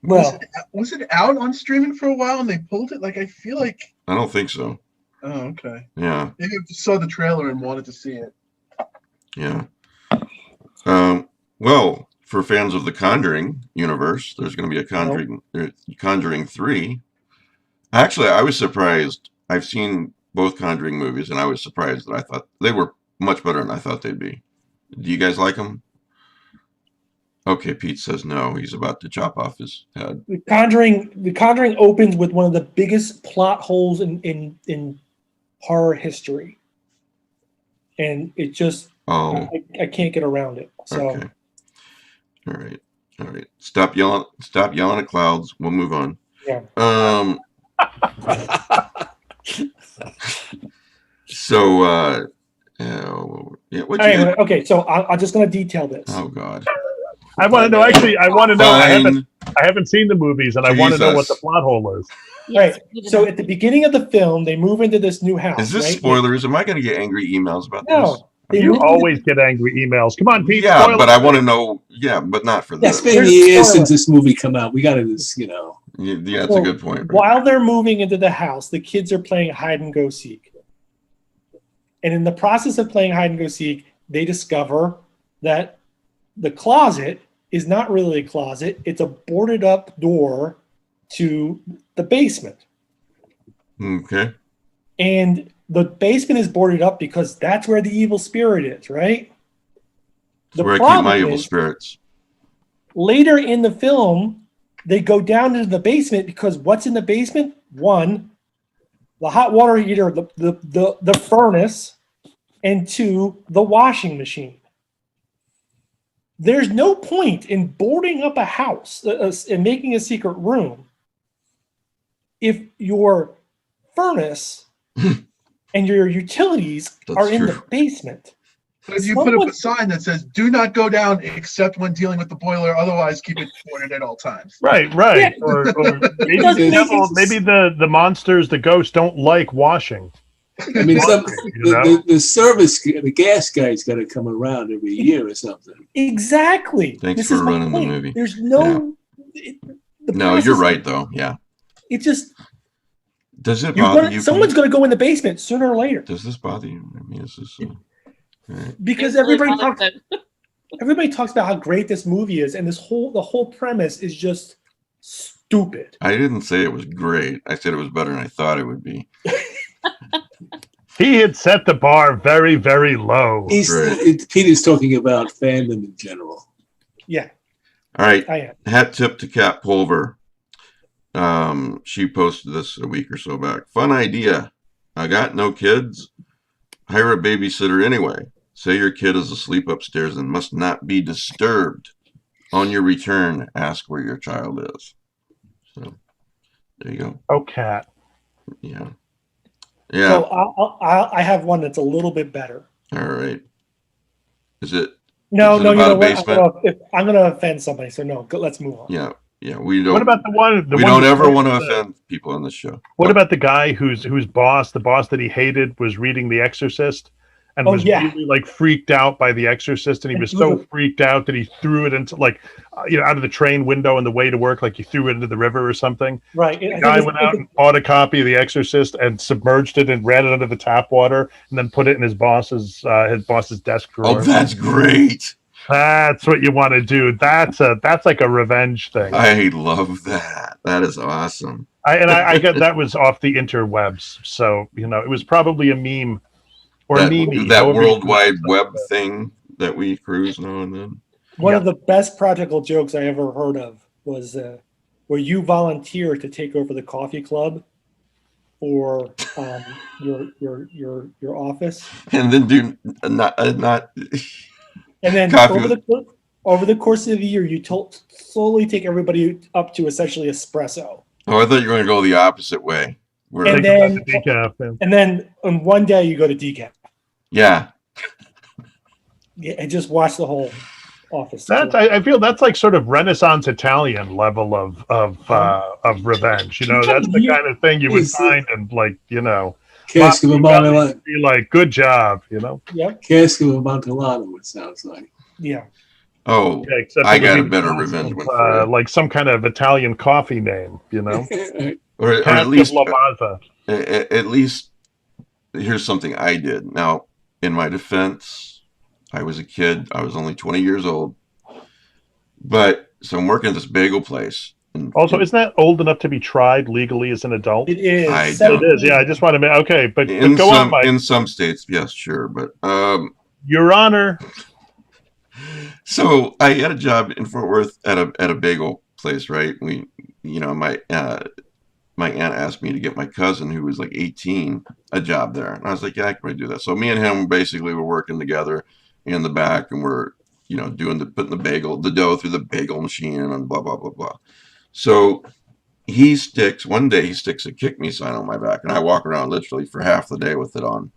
Well, was it out on streaming for a while and they pulled it? Like, I feel like. I don't think so. Oh, okay. Yeah. Maybe I just saw the trailer and wanted to see it. Yeah. Well, for fans of the Conjuring universe, there's going to be a Conjuring 3. Actually, I was surprised. I've seen both Conjuring movies, and I was surprised that I thought they were much better than I thought they'd be. Do you guys like them? Okay, Pete says no. He's about to chop off his head. The Conjuring opens with one of the biggest plot holes in horror history, and it just I can't get around it. So, okay. All right. Stop yelling at clouds. We'll move on. Yeah. So, anyway, okay. So I'm just going to detail this. Oh God. I want to know. Actually, I want to know. I haven't seen the movies, and I want to know what the plot hole is. Right. So at the beginning of the film, they move into this new house. Is this right? spoilers? Am I going to get angry emails about this? No. You always get angry emails. Come on, Pete. Yeah, but I want to know. Yeah, but not for this. It's been years since this movie come out. We got to just, Yeah, that's a good point. Right? While they're moving into the house, the kids are playing hide and go seek. And in the process of playing hide and go seek, they discover that the closet is not really a closet. It's a boarded up door to the basement. Okay. And the basement is boarded up because that's where the evil spirit is, right? That's where I keep my evil spirits. Later in the film, they go down into the basement because what's in the basement? One, the hot water heater, the furnace, and two, the washing machine. There's no point in boarding up a house and making a secret room if your furnace and your utilities are in the basement. But if you put up a sign that says, do not go down except when dealing with the boiler, otherwise keep it boarded at all times. Right. Yeah. Or maybe the monsters, the ghosts don't like washing. I mean, the service, the gas guy's got to come around every year or something. Exactly. Thanks for running the movie. There's no... Yeah. No, you're right, though. Yeah. It just... Does it bother you? Someone's going to go in the basement sooner or later. Does this bother you? I mean, is this... Right. Because everybody talks about how great this movie is, and the whole premise is just stupid. I didn't say it was great. I said it was better than I thought it would be. He had set the bar very, very low. Peter's talking about fandom in general. Yeah. All right. I am. Hat tip to Kat Pulver. She posted this a week or so back. Fun idea. I got no kids. Hire a babysitter anyway. Say your kid is asleep upstairs and must not be disturbed. On your return, ask where your child is. So, there you go. Oh, Kat. Yeah. So I have one that's a little bit better. All right. Is it? No. You know what? I'm going to offend somebody. So no. Let's move on. Yeah. We don't. What about the one? We don't ever want to offend people on this show. What about the guy whose boss that he hated, was reading The Exorcist, and was really like freaked out by The Exorcist, and he was so freaked out that he threw it into out of the train window on the way to work, like he threw it into the river or something. Right. The guy went out and bought a copy of The Exorcist and submerged it and ran it under the tap water, and then put it in his boss's desk drawer. Oh, that's great. That's what you want to do. That's like a revenge thing. I love that. That is awesome. I get that was off the interwebs, so it was probably a meme or meme. That World Wide Web thing that we cruise now and then. One of the best practical jokes I ever heard of was where you volunteer to take over the coffee club or your office, and then do not. And then Coffee over the course of the year, you slowly take everybody up to essentially espresso. Oh, I thought you were going to go the opposite way. Where, And then on one day you go to decaf. yeah. Yeah, and just watch the whole office. I feel that's like sort of Renaissance Italian level of revenge. You know, that's the kind of thing you would find in, like, you know, Cask of Amontillado. Be like, good job, you know. Yep. Cask of Amontillado, it sounds like. Yeah. Oh, Yeah, except I it would got be a better the revenge concept one of, for you. like some kind of Italian coffee name, you know. or Cask at least, of Lavazza. at least, here's something I did. Now, in my defense, I was a kid. I was only 20 years old. But so I'm working at this bagel place. Also, isn't that old enough to be tried legally as an adult? It is. It is. Yeah, I just want to make okay, but go on, Mike. In some states, yes, sure, but Your Honor. So I had a job in Fort Worth at a bagel place, right? My aunt asked me to get my cousin, who was like 18, a job there, and I was like, yeah, I can probably do that. So me and him basically were working together in the back, and we're putting the dough through the bagel machine and blah blah blah blah. So one day he sticks a kick me sign on my back, and I walk around literally for half the day with it on.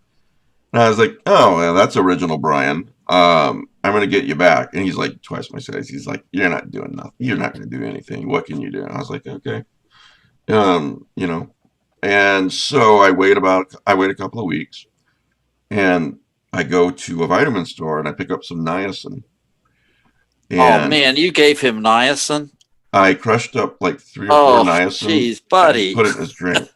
And I was like, oh, well, that's original, Brian. I'm going to get you back. And he's like twice my size. He's like, you're not doing nothing. You're not going to do anything. What can you do? And I was like, okay. And so I wait a couple of weeks, and I go to a vitamin store and I pick up some niacin. And oh man, you gave him niacin? I crushed up like 3 or 4 niacin. Jeez, buddy. Put it in his drink.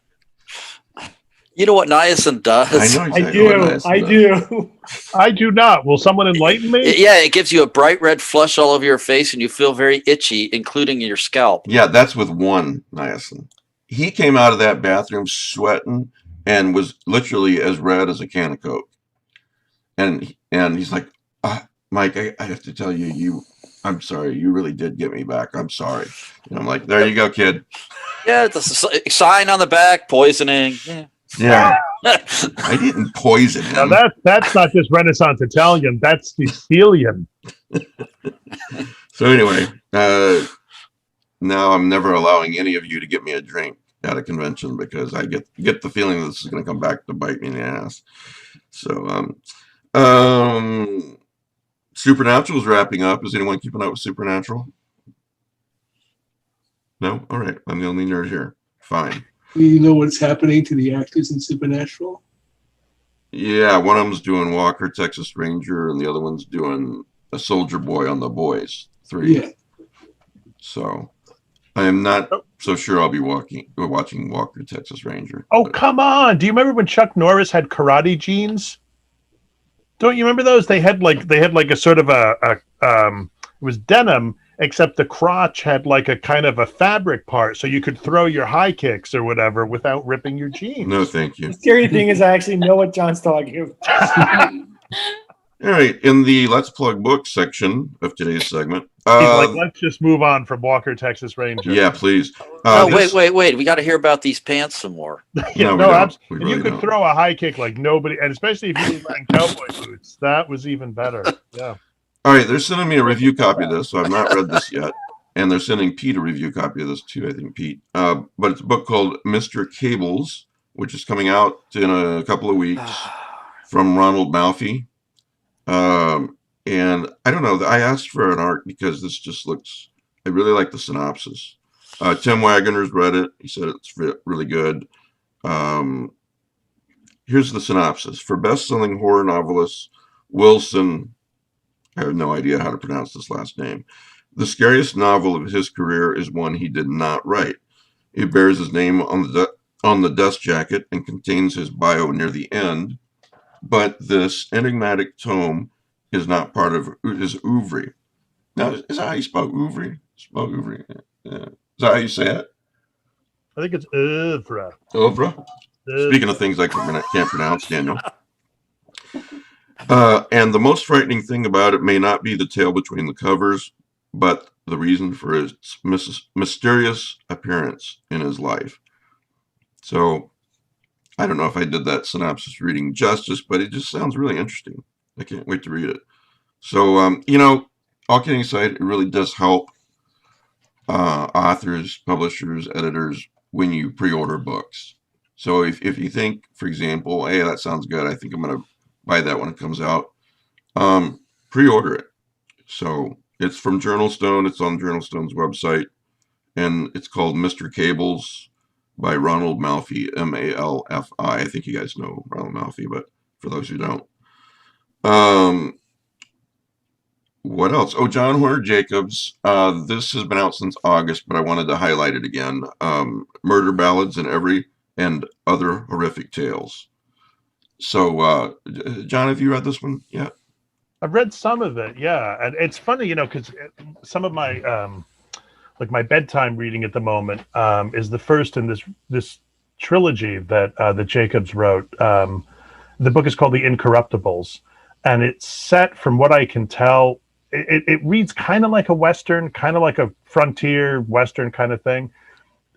You know what niacin does? I know exactly what niacin does. I do not. Will someone enlighten me? It gives you a bright red flush all over your face, and you feel very itchy, including your scalp. Yeah, that's with one niacin. He came out of that bathroom sweating and was literally as red as a can of Coke. And he's like, Mike, I have to tell you, I'm sorry. You really did get me back. I'm sorry. And I'm like, there you go, kid. Yeah, it's a sign on the back, poisoning. Yeah. I didn't poison him. Now that's not just Renaissance Italian. That's Sicilian. So anyway, now I'm never allowing any of you to get me a drink at a convention because I get the feeling that this is going to come back to bite me in the ass. So, Supernatural is wrapping up. Is anyone keeping up with Supernatural? No? All right. I'm the only nerd here. Fine. You know what's happening to the actors in Supernatural? Yeah, one of them's doing Walker, Texas Ranger, and the other one's doing a Soldier Boy on The Boys 3. Yeah. So I am not so sure I'll be watching Walker, Texas Ranger. Oh, come on. Do you remember when Chuck Norris had karate jeans? Don't you remember those? They had like a sort of it was denim, except the crotch had like a kind of a fabric part, so you could throw your high kicks or whatever without ripping your jeans. No, thank you. The scary thing is I actually know what John's talking about. All right, in the Let's Plug Books section of today's segment. Let's just move on from Walker, Texas Ranger. Yeah, please. Wait. We got to hear about these pants some more. Yeah, and you could throw a high kick like nobody, and especially if you were wearing cowboy boots. That was even better. Yeah. All right, they're sending me a review copy of this, so I've not read this yet. And they're sending Pete a review copy of this too, I think, Pete. But it's a book called Mr. Cables, which is coming out in a couple of weeks from Ronald Malfi. And I don't know, I asked for an art because this just looks, I really like the synopsis. Tim Wagner's read it. He said it's really good. Here's the synopsis. For best-selling horror novelist Wilson, I have no idea how to pronounce this last name, the scariest novel of his career is one he did not write. It bears his name on the dust jacket and contains his bio near the end, but this enigmatic tome is not part of his oeuvre. Now, is that how you spell oeuvre? Spell oeuvre. Yeah. Is that how you say it? I think it's oeuvre. Oeuvre? Speaking of things I can't pronounce, Daniel. And the most frightening thing about it may not be the tale between the covers, but the reason for its mysterious appearance in his life. So, I don't know if I did that synopsis reading justice, but it just sounds really interesting. I can't wait to read it. So, all kidding aside, it really does help authors, publishers, editors when you pre-order books. So if you think, for example, hey, that sounds good, I think I'm going to buy that when it comes out, pre-order it. So it's from Journal Stone. It's on Journal Stone's website, and it's called Mr. Cables by Ronald Malfi, Malfi. I think you guys know Ronald Malfi, but for those who don't. What else? Oh, John Horner Jacobs. This has been out since August, but I wanted to highlight it again. Murder Ballads and Other Horrific Tales. So, John, have you read this one yet? I've read some of it, yeah. And it's funny, because some of my like my bedtime reading at the moment is the first in this trilogy that Jacobs wrote. The book is called The Incorruptibles, and it's set, from what I can tell, it reads kind of like a Western, kind of like a frontier Western kind of thing,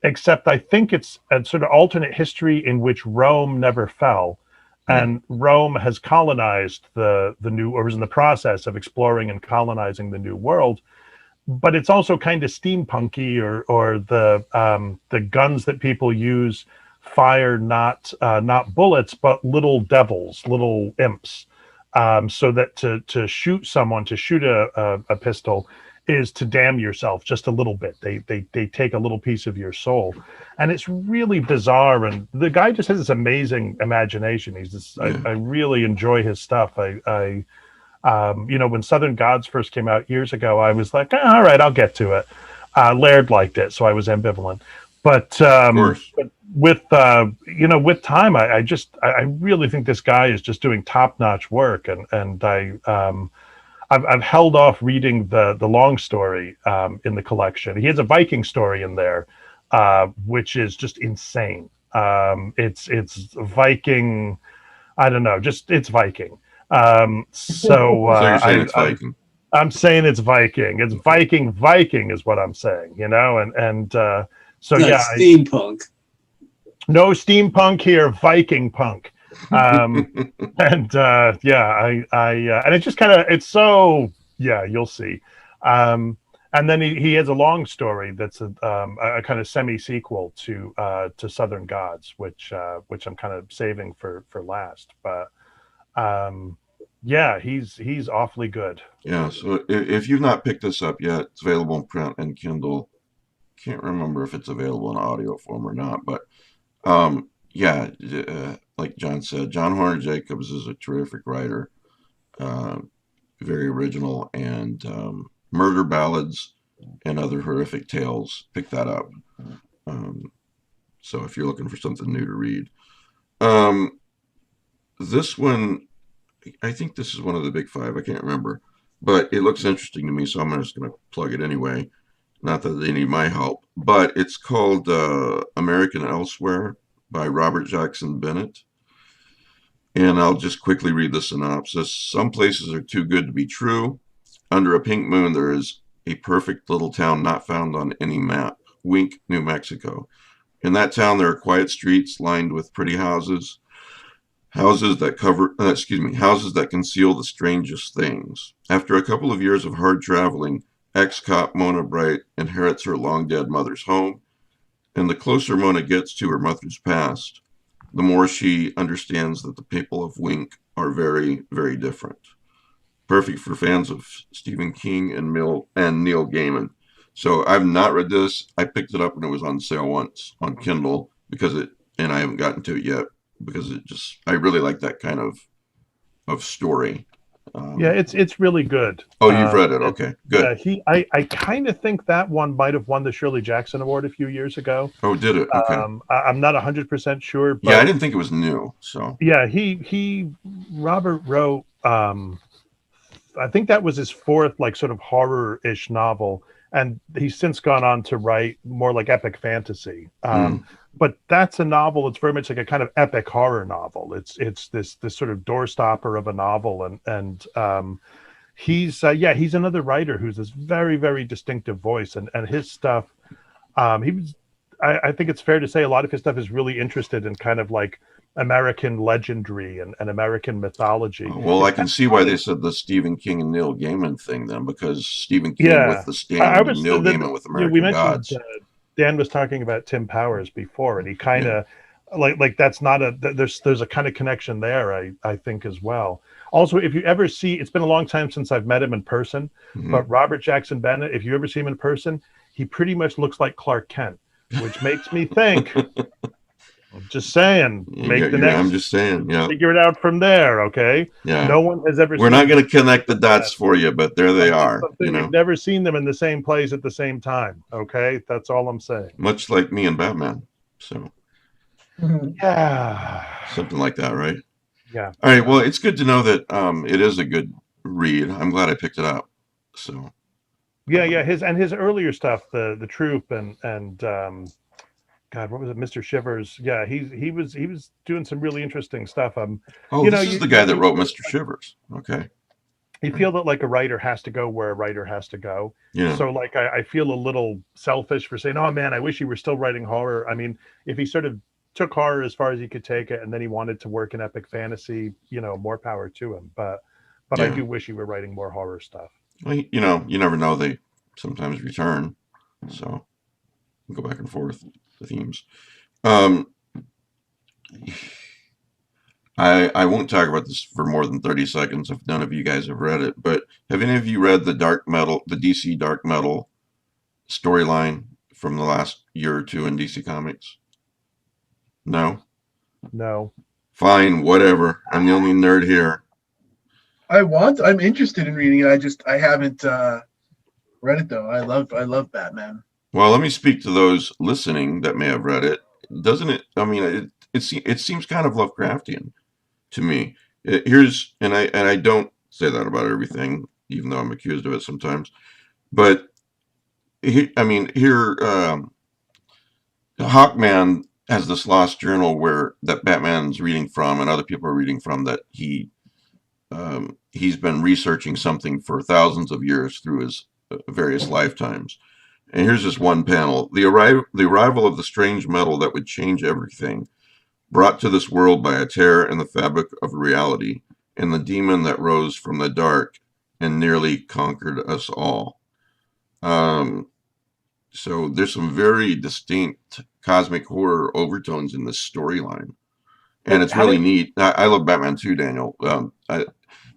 except I think it's a sort of alternate history in which Rome never fell. And Rome has colonized the new, or is in the process of exploring and colonizing the new world. But it's also kind of steampunky, or the guns that people use fire not bullets, but little devils, little imps. So that to shoot someone, to shoot a pistol, is to damn yourself just a little bit. They take a little piece of your soul, and it's really bizarre. And the guy just has this amazing imagination. I really enjoy his stuff. I when Southern Gods first came out years ago, I was like, all right, I'll get to it. Laird liked it, so I was ambivalent. But with time, I really think this guy is just doing top-notch work, and I've held off reading the long story in the collection. He has a Viking story in there, which is just insane. It's Viking. I don't know, it's Viking. So you're saying it's Viking. I'm saying it's Viking. It's Viking is what I'm saying, so Not steampunk. No steampunk here, Viking punk. And it's just kind of, it's so, you'll see. And then he has a long story that's a kind of semi-sequel to Southern Gods, which I'm kind of saving for last. But he's awfully good. Yeah, so if you've not picked this up yet, it's available in print and Kindle. Can't remember if it's available in audio form or not, but like John said, John Horner Jacobs is a terrific writer, very original, and Murder Ballads and Other Horrific Tales. Pick that up. So if you're looking for something new to read, this one, I think this is one of the big five. I can't remember, but it looks interesting to me, so I'm just going to plug it anyway. Not that they need my help, but it's called American Elsewhere by Robert Jackson Bennett. And I'll just quickly read the synopsis. Some places are too good to be true. Under a pink moon, there is a perfect little town not found on any map. Wink, New Mexico. In that town, there are quiet streets lined with pretty houses. Houses that conceal the strangest things. After a couple of years of hard traveling, ex-cop Mona Bright inherits her long-dead mother's home, and the closer Mona gets to her mother's past, the more she understands that the people of Wink are very, very different. Perfect for fans of Stephen King and Neil Gaiman. So I've not read this. I picked it up when it was on sale once on Kindle and I haven't gotten to it yet because I really like that kind of story. It's really good. Oh, you've read it. Okay, good. I kind of think that one might have won the Shirley Jackson Award a few years ago. Oh, did it? Okay. I'm not 100% sure. But I didn't think it was new. So Robert wrote. I think that was his fourth, like, sort of horror-ish novel, and he's since gone on to write more like epic fantasy. But that's a novel. It's very much like a kind of epic horror novel. It's this sort of doorstopper of a novel, and he's another writer who's this very, very distinctive voice, and his stuff. I think it's fair to say a lot of his stuff is really interested in kind of like American legendary and American mythology. Well, I can see why they said the Stephen King and Neil Gaiman thing then, because Stephen King with The Stand and Neil Gaiman with American we mentioned, Gods. Dan was talking about Tim Powers before, and he kind of like that's not a there's a kind of connection there, I think, as well. Also, if you ever see, it's been a long time since I've met him in person, but Robert Jackson Bennett, if you ever see him in person, he pretty much looks like Clark Kent, which makes me think. I'm just saying. I'm just saying. Yeah. Figure it out from there. Okay. Yeah. No one has ever. We're not going to connect the dots for you, but there they are. You've never seen them in the same place at the same time. Okay, that's all I'm saying. Much like me and Batman. So. Yeah. Something like that, right? Yeah. All right. Well, it's good to know that it is a good read. I'm glad I picked it up. So. Yeah. His earlier stuff, the Troop and God, what was it, Mr. Shivers? Yeah, he was doing some really interesting stuff. This is the guy that wrote Mr. Shivers. Okay. You feel that like a writer has to go where a writer has to go. Yeah. So like I feel a little selfish for saying, oh man, I wish he were still writing horror. I mean, if he sort of took horror as far as he could take it, and then he wanted to work in epic fantasy, more power to him. But I do wish he were writing more horror stuff. Well, you never know. They sometimes return. So go back and forth. The themes. I won't talk about this for more than 30 seconds if none of you guys have read it, but have any of you read the DC Dark Metal storyline from the last year or two in DC Comics? No? No. Fine, whatever. I'm the only nerd here. I'm interested in reading it. I haven't read it though. I love Batman. Well, let me speak to those listening that may have read it. Doesn't it? I mean, it seems kind of Lovecraftian to me. I don't say that about everything, even though I'm accused of it sometimes. But here, Hawkman has this lost journal that Batman's reading from, and other people are reading from, that he's been researching something for thousands of years through his various lifetimes. And here's this one panel. The arrival of the strange metal that would change everything, brought to this world by a tear in the fabric of reality, and the demon that rose from the dark and nearly conquered us all. So there's some very distinct cosmic horror overtones in this storyline. And it's really neat. I love Batman too, Daniel.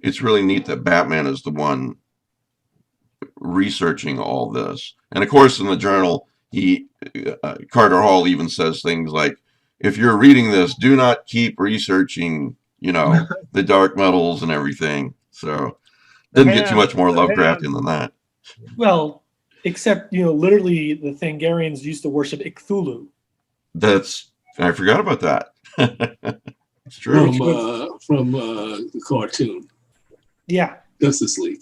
It's really neat that Batman is the one researching all this. And of course, in the journal, Carter Hall even says things like, if you're reading this, do not keep researching, the dark metals and everything. So doesn't get too much more Lovecraftian than that. Well, except, literally the Thangarians used to worship Cthulhu. I forgot about that. It's true. From the cartoon. Yeah. Justice League.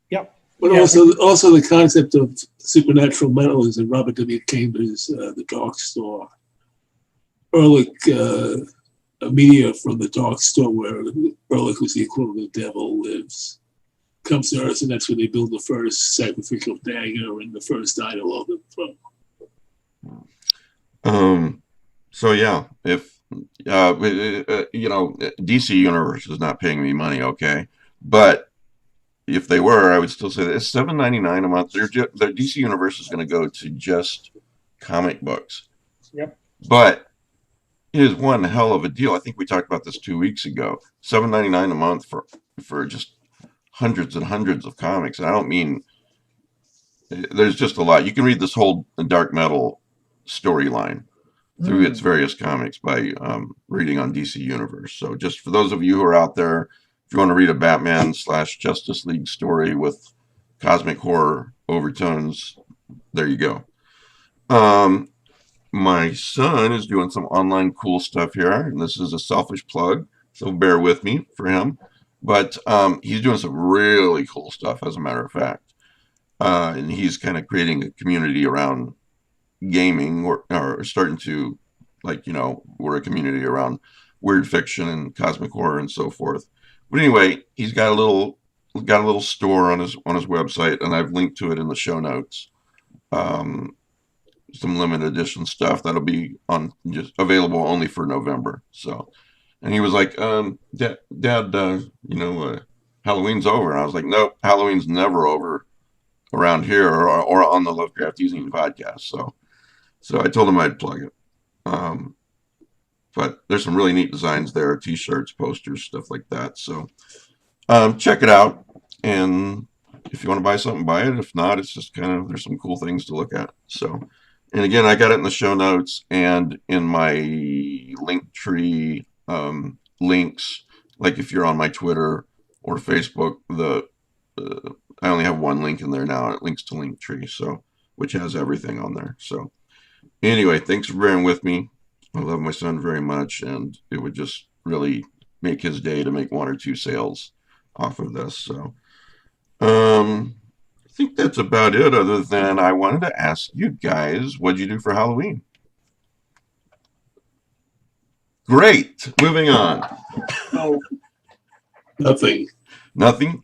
Yep. But also the concept of supernatural metal is in Robert W. Chambers' The Dark Store. Ehrlich, a meteor from the Dark Store, where Ehrlich was the equivalent of the devil, lives, comes to Earth, and that's where they build the first sacrificial dagger and the first idol of them from. So yeah, if DC Universe is not paying me money, okay, but if they were, I would still say that it's $7.99 a month. The DC Universe is going to go to just comic books. Yep. But it is one hell of a deal. I think we talked about this 2 weeks ago. $7.99 a month for just hundreds and hundreds of comics. And I don't mean, there's just a lot. You can read this whole dark metal storyline through its various comics by reading on DC Universe. So just for those of you who are out there, if you want to read a Batman / Justice League story with cosmic horror overtones, there you go. My son is doing some online cool stuff here, and this is a selfish plug, so bear with me for him. But he's doing some really cool stuff, as a matter of fact. And he's kind of creating a community around gaming, or starting to, we're a community around weird fiction and cosmic horror and so forth. But anyway, he's got a little store on his website, and I've linked to it in the show notes. Some limited edition stuff that'll be just available only for November. So And he was like, Dad, Halloween's over. And I was like, nope, Halloween's never over around here or on the Lovecraft eZine podcast. So I told him I'd plug it. But there's some really neat designs there, t-shirts, posters, stuff like that. So check it out. And if you want to buy something, buy it. If not, it's just kind of, there's some cool things to look at. So, and again, I got it in the show notes and in my link tree links. Like if you're on my Twitter or Facebook, I only have one link in there now. It links to Linktree, so which has everything on there. So anyway, thanks for bearing with me. I love my son very much, and it would just really make his day to make 1 or 2 sales off of this. So I think that's about it, other than I wanted to ask you guys, what'd you do for Halloween? Great. Moving on. Oh, Nothing. Nothing?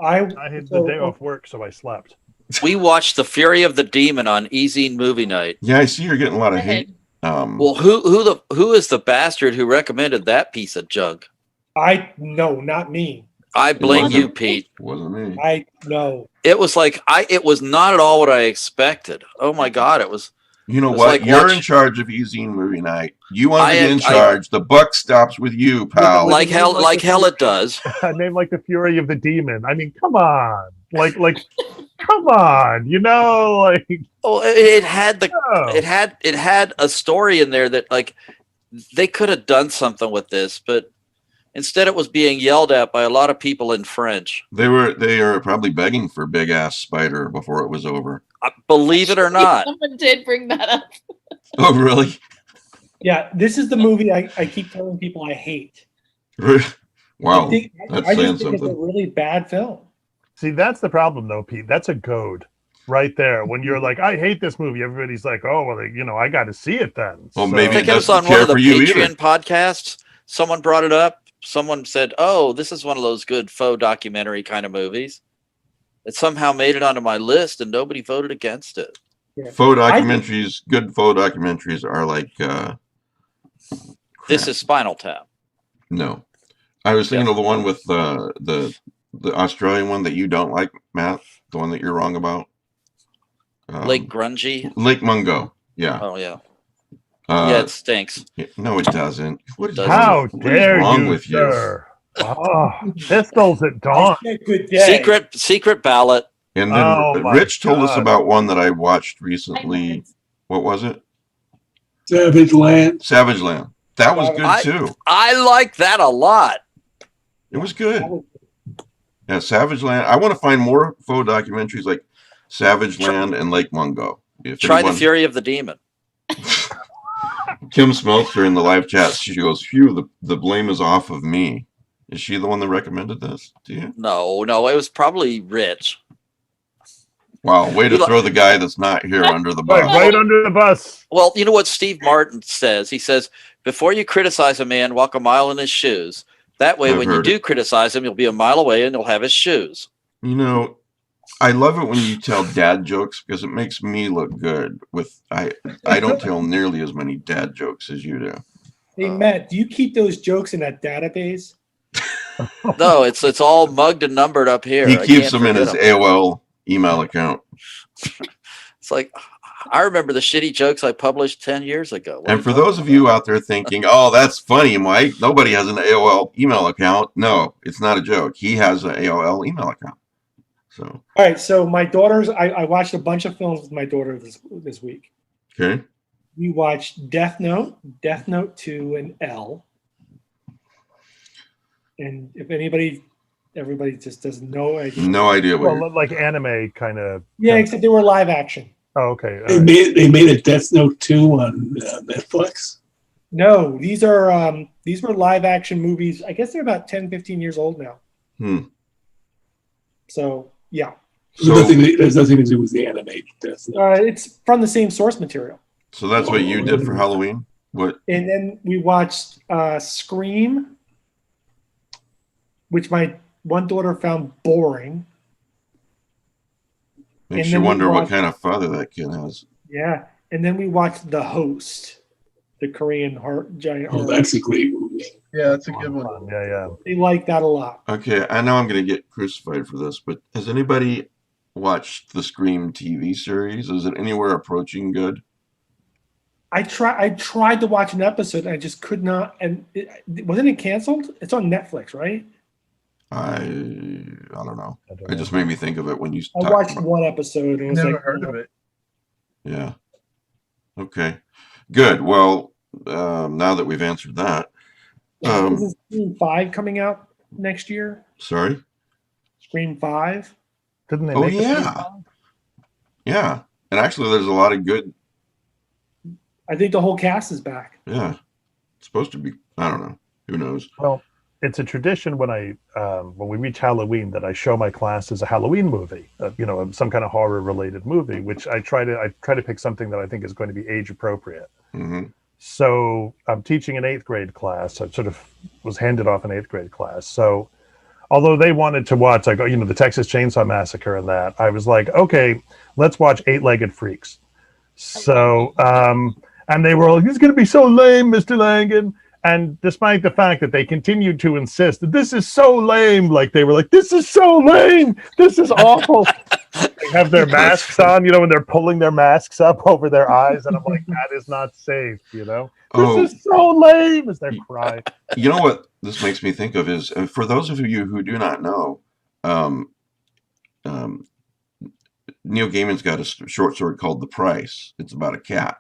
I had the day off work, so I slept. We watched The Fury of the Demon on eZine Movie Night. Yeah, I see you're getting a lot of hate. Well, who is the bastard who recommended that piece of junk? No, not me. I blame you, Pete. Wasn't me. No. It was like it was not at all what I expected. Oh my God, it was. You know It's what? like You're watch- in charge of eZine Movie Night. You want to be in charge. The buck stops with you, pal. Like hell it does. A name like The Fury of the Demon. I mean, come on. Like come on. You know, like Oh, it had oh. it had a story in there that like they could have done something with this, but instead it was being yelled at by a lot of people in French. They are probably begging for Big Ass Spider before it was over. Believe it or not. Someone did bring that up. Oh, really? Yeah, this is the movie I keep telling people I hate. Wow, I that's just saying think it's a something. really bad film. See, that's the problem though, Pete. That's a goad right there. When you're like, I hate this movie, everybody's like, oh well, I got to see it then. Well, I maybe think it was doesn't on one care of the for you Patreon either. podcasts. Someone brought it up. Someone said, "Oh, this is one of those good faux documentary kind of movies." It somehow made it onto my list, and nobody voted against it. Yeah. Faux documentaries, good faux documentaries are like. This is Spinal Tap. No, I was thinking of the one with the Australian one that you don't like, Matt. The one that you're wrong about. Lake Grungy. Lake Mungo. Yeah. Oh yeah. Yeah, it stinks. No, it doesn't. What is, How what is dare wrong you, with you? sir? Oh, pistols at dawn. Good day. Secret ballot. And then Oh, my Rich told us God. about one that I watched recently. What was it? Savage Land. Savage Land. That was good too. I like that a lot. It was good. Yeah, Savage Land. I want to find more faux documentaries like Savage Land and Lake Mungo. Try The Fury of the Demon. Kim Smeltzer in the live chat, she goes, phew, the blame is off of me. Is she the one that recommended this to you? No, it was probably Rich. Wow, way to throw the guy that's not here under the bus. Right under the bus. Well, you know what Steve Martin says? He says, before you criticize a man, walk a mile in his shoes. That way, I've when you heard do criticize him, you'll be a mile away and you'll have his shoes. You know, I love it when you tell dad jokes because it makes me look good. I don't tell nearly as many dad jokes as you do. Hey Matt, do you keep those jokes in that database? No, it's all mugged and numbered up here. He I keeps can't them in forget his 'em. AOL email account. It's like, I remember the shitty jokes I published 10 years ago. What are And you for talking those of you out there thinking, oh, that's funny, Mike, nobody has an AOL email account. No, it's not a joke. He has an AOL email account. So, All right, so my daughters, I watched a bunch of films with my daughter this week. okay. We watched Death Note 2, and L. And if everybody just doesn't know. No idea what Well, like anime kind of. Yeah, except they were live action. Oh, okay. all They right. made a Death Note 2 on Netflix. No, these were live action movies. I guess they're about 10, 15 years old now. So yeah. So, There's nothing to do with the anime Death Note. It's from the same source material. so that's what you did for Halloween? What? And then we watched Scream, which my one daughter found boring. Makes And you then we wonder what watched- kind of father that kid has. Yeah. And then we watched The Host. the Korean giant Oh, horror. that's a great movie. Yeah, that's a good one. Yeah. They like that a lot. Okay, I know I'm going to get crucified for this, but has anybody watched the Scream TV series? Is it anywhere approaching good? I tried to watch an episode and I just could not. And wasn't it canceled? It's on Netflix, right? I don't know. It just made me think of it when you I talked watched about- one episode and was Never like, heard of it. Yeah. Okay. Good. Well, now that we've answered that, Isn't Scream 5 coming out next year? sorry. Scream 5? Didn't they Oh, make a yeah. Scream song? Yeah. And actually, there's a lot of good. I think the whole cast is back. Yeah. It's supposed to be. I don't know. Who knows? Well, it's a tradition when we reach Halloween that I show my classes a Halloween movie, some kind of horror related movie, which I try to pick something that I think is going to be age appropriate. Mm-hmm. So I'm teaching an 8th grade class. I sort of was handed off an 8th grade class. So although they wanted to watch the Texas Chainsaw Massacre and that, I was like, okay, let's watch 8-Legged Freaks. So and they were all, "It's going to be so lame, Mr. Langan." And despite the fact that they continued to insist that this is so lame, they were like, "This is so lame. This is awful." They have their masks on, when they're pulling their masks up over their eyes. And I'm like, that is not safe, This is so lame as they're crying. You know what this makes me think of is, for those of you who do not know, Neil Gaiman's got a short story called The Price. It's about a cat.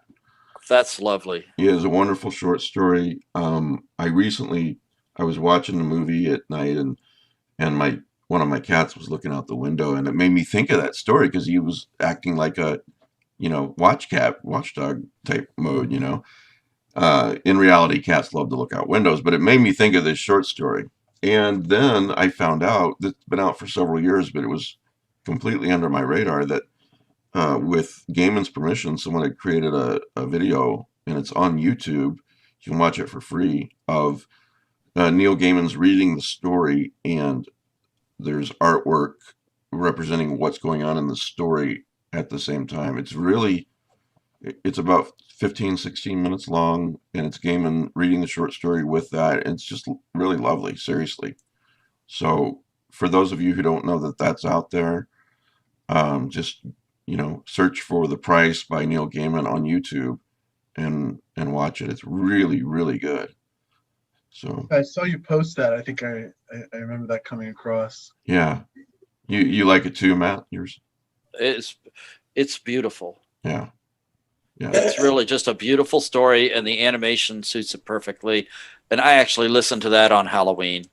That's lovely. It is a wonderful short story. I was watching the movie at night, and one of my cats was looking out the window, and it made me think of that story because he was acting like a, watchdog type mode. In reality, cats love to look out windows, but it made me think of this short story. And then I found out that it's been out for several years, but it was completely under my radar that with Gaiman's permission, someone had created a video, and it's on YouTube. You can watch it for free, of Neil Gaiman's reading the story, and there's artwork representing what's going on in the story at the same time. It's about 15, 16 minutes long, and it's Gaiman reading the short story with that. It's just really lovely, seriously. So for those of you who don't know that that's out there, just search for The Price by Neil Gaiman on YouTube and watch it. It's really, really good. So I saw you post that. I think I remember that coming across. yeah. You like it too, Matt? Yours? It's beautiful. Yeah. Yeah. It's really just a beautiful story, and the animation suits it perfectly. And I actually listened to that on Halloween.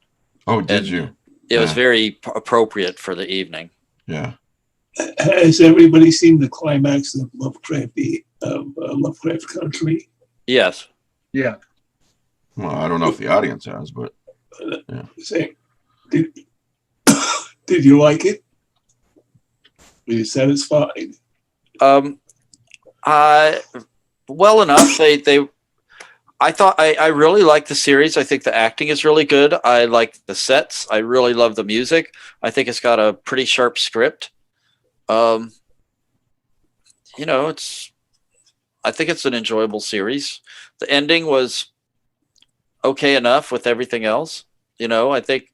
Oh, did you? It was very appropriate for the evening. Yeah. Has everybody seen the climax of Lovecraft Country? Yes. Yeah. Well, I don't know if the audience has, but yeah. Did you like it? Were you satisfied? Well enough. I really like the series. I think the acting is really good. I like the sets. I really love the music. I think it's got a pretty sharp script. I think it's an enjoyable series. The ending was okay enough with everything else. I think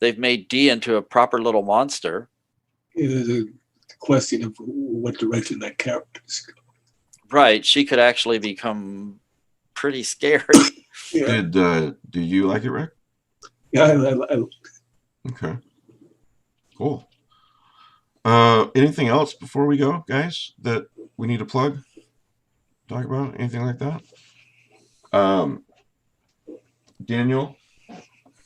they've made Dee into a proper little monster. It is a question of what direction that character's going. Right. She could actually become pretty scary. Yeah. Do you like it, Rick? Yeah, I Okay. Cool. Anything else before we go, guys, that we need to plug? Talk about anything like that? Daniel,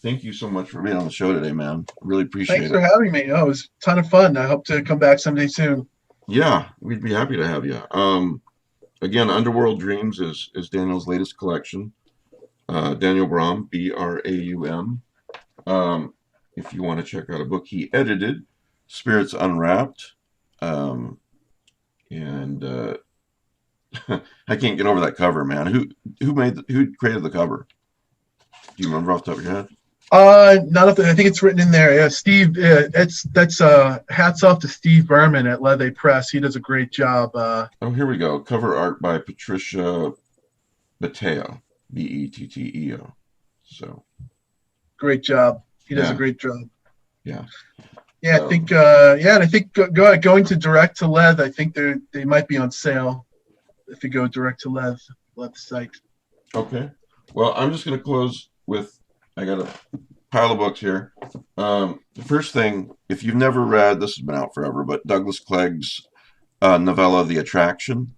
thank you so much for being on the show today, man. Really appreciate Thanks it. for having me. Oh, it was a ton of fun. I hope to come back someday soon. Yeah, we'd be happy to have you. Again, Underworld Dreams is Daniel's latest collection. Daniel Braum, Braum. If you want to check out a book he edited, Spirits Unwrapped. And I can't get over that cover, man. Who created the cover? Do you remember off the top of your head? Not up. I think it's written in there. Yeah, Steve. That's hats off to Steve Berman at Leve Press. He does a great job. Oh, here we go. Cover art by Patricia Betteo, Betteo. So Great job. He does a yeah, great job. yeah. Yeah, I think and I think going to direct to Lev, I think they might be on sale if you go direct to Lev site. Okay. Well, I'm just gonna close with, I got a pile of books here. The first thing, if you've never read, this has been out forever, but Douglas Clegg's novella "The Attraction"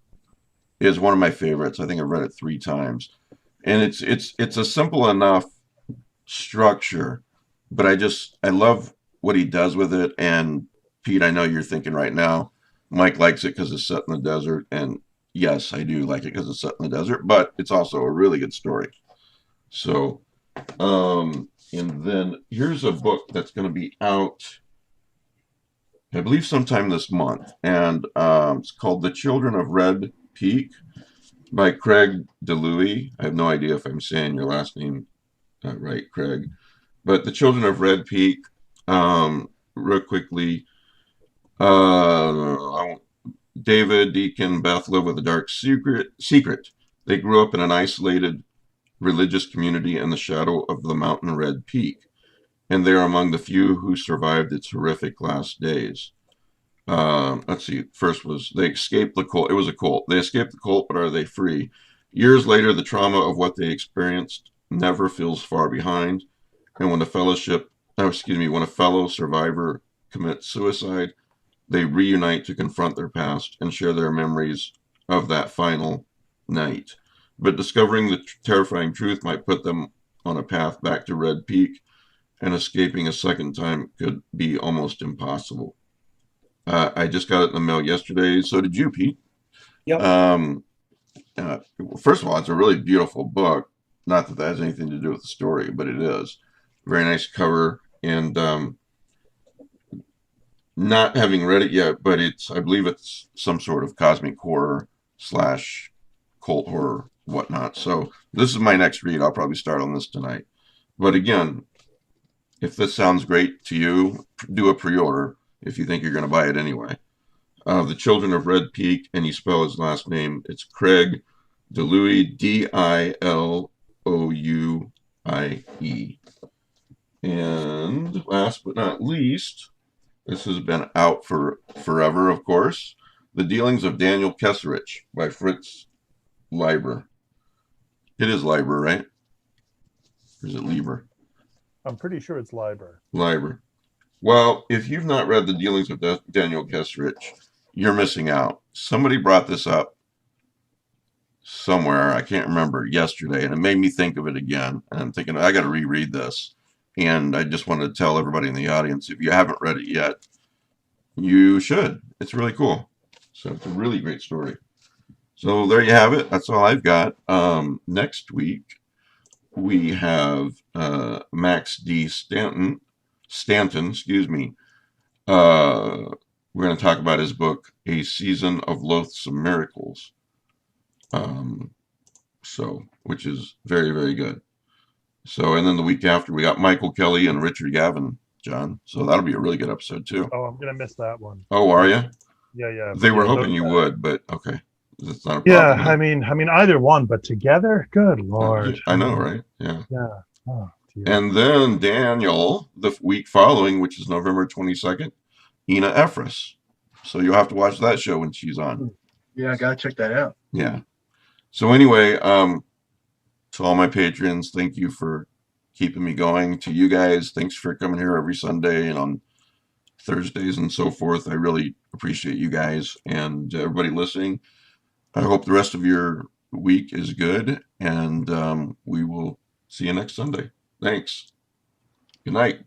is one of my favorites. I think I've read it 3 times, and it's a simple enough structure, but I love what he does with it. And Pete, I know you're thinking right now, Mike likes it because it's set in the desert, and yes, I do like it because it's set in the desert, but it's also a really good story. So, and then here's a book that's going to be out, I believe, sometime this month, and it's called "The Children of Red Peak" by Craig DeLuey. I have no idea if I'm saying your last name right, Craig, but "The Children of Red Peak." Real quickly, David, Deacon, Beth live with a dark secret. They grew up in an isolated religious community in the shadow of the mountain Red Peak, and they are among the few who survived its horrific last days. Let's see. First was they escaped the cult. It was a cult. They escaped the cult, but are they free? Years later, the trauma of what they experienced never feels far behind. And when when a fellow survivor commits suicide, they reunite to confront their past and share their memories of that final night. But discovering the terrifying truth might put them on a path back to Red Peak, and escaping a second time could be almost impossible. I just got it in the mail yesterday. So did you, Pete? Yep. First of all, it's a really beautiful book. Not that has anything to do with the story, but it is. Very nice cover. And not having read it yet, but I believe it's some sort of cosmic horror / cult horror, whatnot. So this is my next read. I'll probably start on this tonight. But again, if this sounds great to you, do a pre-order if you think you're going to buy it anyway. The Children of Red Peak, and you spell his last name. It's Craig DeLuey, Dilouie. And last but not least, this has been out for forever, of course, The Dealings of Daniel Kesserich by Fritz Leiber. It is Leiber, right? Or is it Lieber? I'm pretty sure it's Leiber. Leiber. Well, if you've not read The Dealings of Daniel Kesserich, you're missing out. Somebody brought this up somewhere, I can't remember, yesterday, and it made me think of it again. And I'm thinking, I got to reread this. And I just wanted to tell everybody in the audience, if you haven't read it yet, you should. It's really cool. So it's a really great story. So there you have it. That's all I've got. Next week, we have Max D. Stanton, excuse me. We're going to talk about his book, A Season of Loathsome Miracles. Which is very, very good. So, and then the week after, we got Michael Kelly and Richard Gavin, John. So that'll be a really good episode too. Oh, I'm gonna miss that one. Oh, are you? Yeah. They were hoping you would, but okay. That's not a Yeah, problem. I mean, either one, but together, good Lord. I know, right? Yeah. Yeah. Oh, dear. And then Daniel, the week following, which is November 22nd, Ina Ephras. So you'll have to watch that show when she's on. Yeah, I gotta check that out. Yeah. So anyway, to all my patrons, thank you for keeping me going. To you guys, thanks for coming here every Sunday and on Thursdays and so forth. I really appreciate you guys and everybody listening. I hope the rest of your week is good, and we will see you next Sunday. Thanks. Good night.